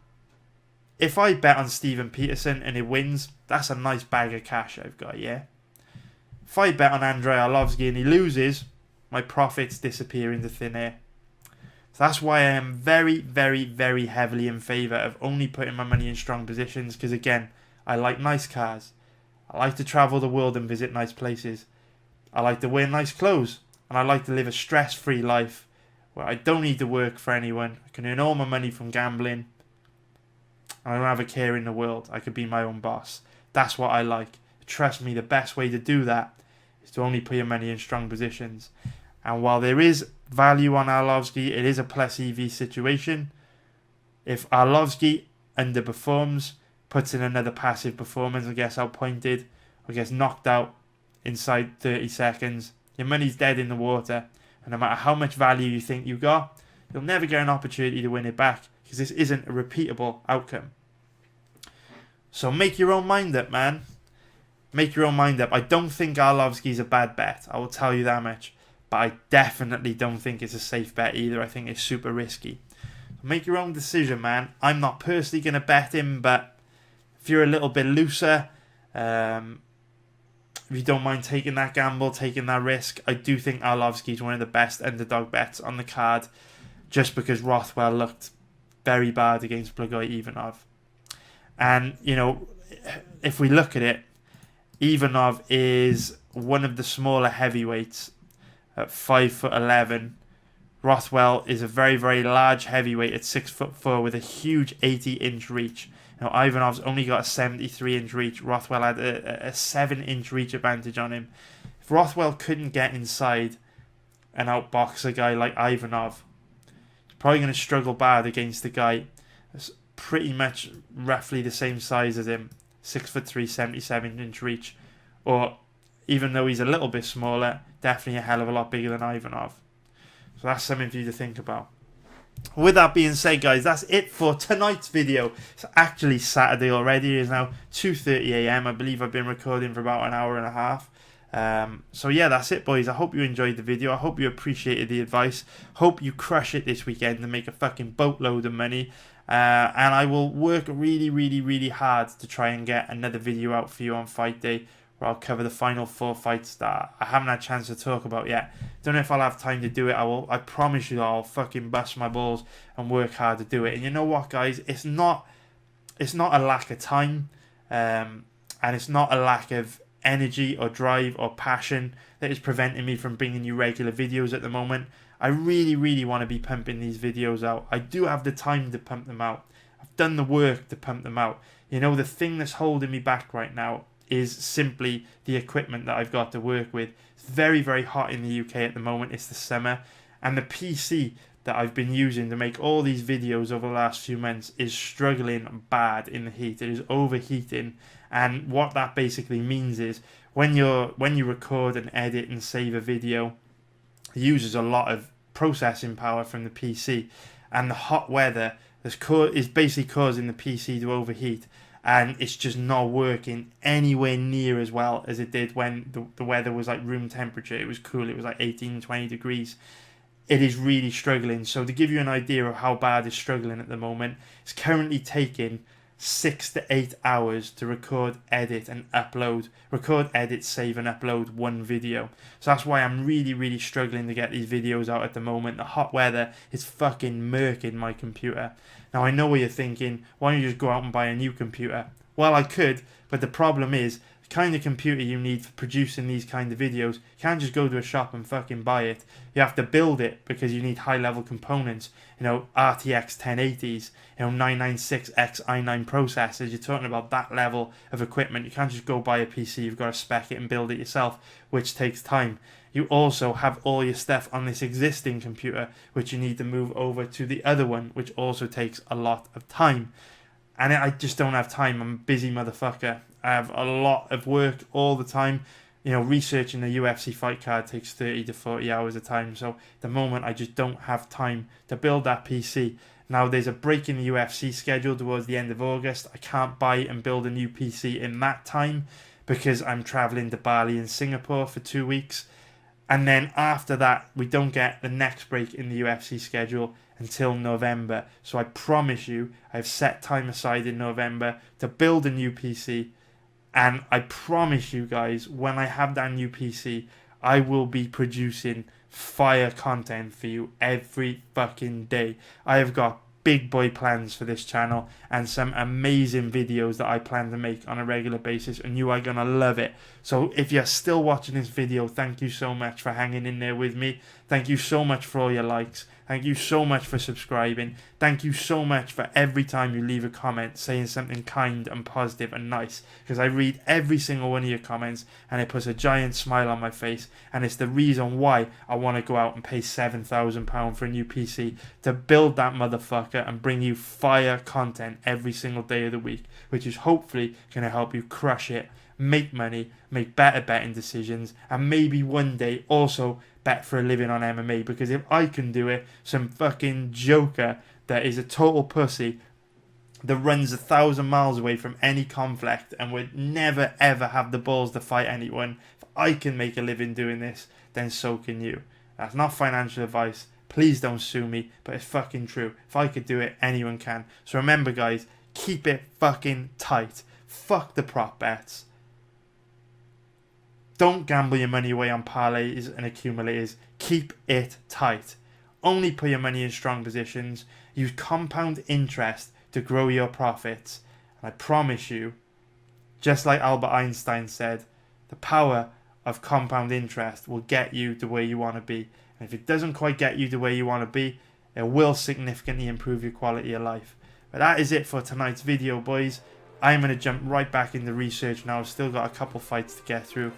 if I bet on Stephen Peterson and it wins, that's a nice bag of cash I've got, yeah? If I bet on Andrei Arlovski and he loses, my profits disappear into thin air. So that's why I am very, very, very heavily in favour of only putting my money in strong positions, because again, I like nice cars. I like to travel the world and visit nice places. I like to wear nice clothes. And I like to live a stress-free life where I don't need to work for anyone. I can earn all my money from gambling. And I don't have a care in the world. I could be my own boss. That's what I like. Trust me, the best way to do that is to only put your money in strong positions. And while there is value on Arlovski, it is a plus EV situation. If Arlovski underperforms, puts in another passive performance, or gets outpointed, or gets knocked out inside 30 seconds, your money's dead in the water. And no matter how much value you think you got, you'll never get an opportunity to win it back, because this isn't a repeatable outcome. So make your own mind up, man. Make your own mind up. I don't think Arlovski's a bad bet. I will tell you that much. But I definitely don't think it's a safe bet either. I think it's super risky. Make your own decision, man. I'm not personally going to bet him, but if you're a little bit looser, if you don't mind taking that gamble, taking that risk, I do think Arlovski is one of the best underdog bets on the card, just because Rothwell looked very bad against Blagoy Ivanov. And, if we look at it, Ivanov is one of the smaller heavyweights at 5'11". Rothwell is a very, very large heavyweight at 6'4" with a huge 80-inch reach. Now, Ivanov's only got a 73-inch reach. Rothwell had a 7-inch reach advantage on him. If Rothwell couldn't get inside and outbox a guy like Ivanov, he's probably going to struggle bad against a guy that's pretty much roughly the same size as him, 6'3", 77-inch reach. Or, even though he's a little bit smaller, definitely a hell of a lot bigger than Ivanov. So that's something for you to think about. With that being said, guys, that's it for tonight's video. It's actually Saturday already. It is now 2:30 a.m. I believe I've been recording for about an hour and a half. So yeah, that's it, boys. I hope you enjoyed the video. I hope you appreciated the advice. Hope you crush it this weekend and make a fucking boatload of money. And I will work really, really, really hard to try and get another video out for you on fight day, where I'll cover the final 4 fights that I haven't had a chance to talk about yet. Don't know if I'll have time to do it. I promise you I'll fucking bust my balls and work hard to do it. And you know what, guys? It's not a lack of time, and it's not a lack of energy or drive or passion that is preventing me from bringing you regular videos at the moment. I really, really want to be pumping these videos out. I do have the time to pump them out. I've done the work to pump them out. The thing that's holding me back right now is simply the equipment that I've got to work with. It's very, very hot in the UK at the moment. It's the summer, and the PC that I've been using to make all these videos over the last few months is struggling bad in the heat. It is overheating, and what that basically means is when you record and edit and save a video, it uses a lot of processing power from the PC, and the hot weather is basically causing the PC to overheat. and it's just not working anywhere near as well as it did when the weather was like room temperature. It was cool, it was like 18, 20 degrees. It is really struggling. So to give you an idea of how bad it's struggling at the moment, it's currently taking 6 to 8 hours to record, edit and upload. Record, edit, save and upload one video. So that's why I'm really struggling to get these videos out at the moment. The hot weather is fucking murking my computer. Now I know what you're thinking, why don't you just go out and buy a new computer? Well, I could, but the problem is, the kind of computer you need for producing these kind of videos, you can't just go to a shop and fucking buy it. You have to build it because you need high level components. You know, RTX 1080s, you know, 996X i9 processors. You're talking about that level of equipment. You can't just go buy a PC, you've got to spec it and build it yourself, which takes time. You also have all your stuff on this existing computer, which you need to move over to the other one, which also takes a lot of time. And I just don't have time. I'm a busy motherfucker. I have a lot of work all the time. You know, researching a UFC fight card takes 30 to 40 hours a time. So at the moment, I just don't have time to build that PC. Now, there's a break in the UFC schedule towards the end of August. I can't buy and build a new PC in that time because I'm traveling to Bali and Singapore for 2 weeks. And then after that, we don't get the next break in the UFC schedule until November. So I promise you, I've set time aside in November to build a new PC. And I promise you guys, when I have that new PC, I will be producing fire content for you every fucking day. I have got big boy plans for this channel and some amazing videos that I plan to make on a regular basis, and you are gonna love it. So if you're still watching this video, thank you so much for hanging in there with me. Thank you so much for all your likes. Thank you so much for subscribing. Thank you so much for every time you leave a comment saying something kind and positive and nice, because I read every single one of your comments and it puts a giant smile on my face, and it's the reason why I want to go out and pay £7,000 for a new PC to build that motherfucker and bring you fire content every single day of the week, which is hopefully going to help you crush it, make money, make better betting decisions, and maybe one day also bet for a living on MMA. Because if I can do it, some fucking joker that is a total pussy that runs 1,000 miles away from any conflict and would never ever have the balls to fight anyone, if I can make a living doing this, then so can you. That's not financial advice. Please don't sue me, but it's fucking true. If I could do it, anyone can. So remember, guys, keep it fucking tight. Fuck the prop bets. Don't gamble your money away on parlays and accumulators. Keep it tight. Only put your money in strong positions. Use compound interest to grow your profits. And I promise you, just like Albert Einstein said, the power of compound interest will get you to where you want to be. And if it doesn't quite get you to where you want to be, it will significantly improve your quality of life. But that is it for tonight's video, boys. I'm going to jump right back into research now. I've still got a couple fights to get through.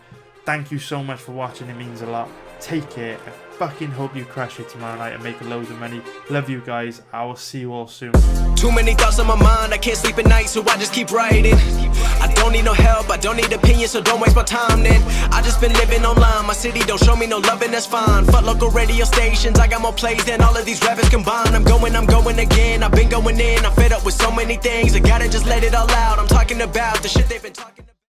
Thank you so much for watching. It means a lot. Take care. I fucking hope you crush it tomorrow night and make loads of money. Love you guys. I will see you all soon. Too many thoughts on my mind. I can't sleep at night, so I just keep writing. I don't need no help. I don't need opinions, so don't waste my time then. I just been living online. My city don't show me no loving, that's fine. Fuck local radio stations. I got more plays than all of these rappers combined. I'm going again. I've been going in. I'm fed up with so many things. I gotta just let it all out. I'm talking about the shit they've been talking about.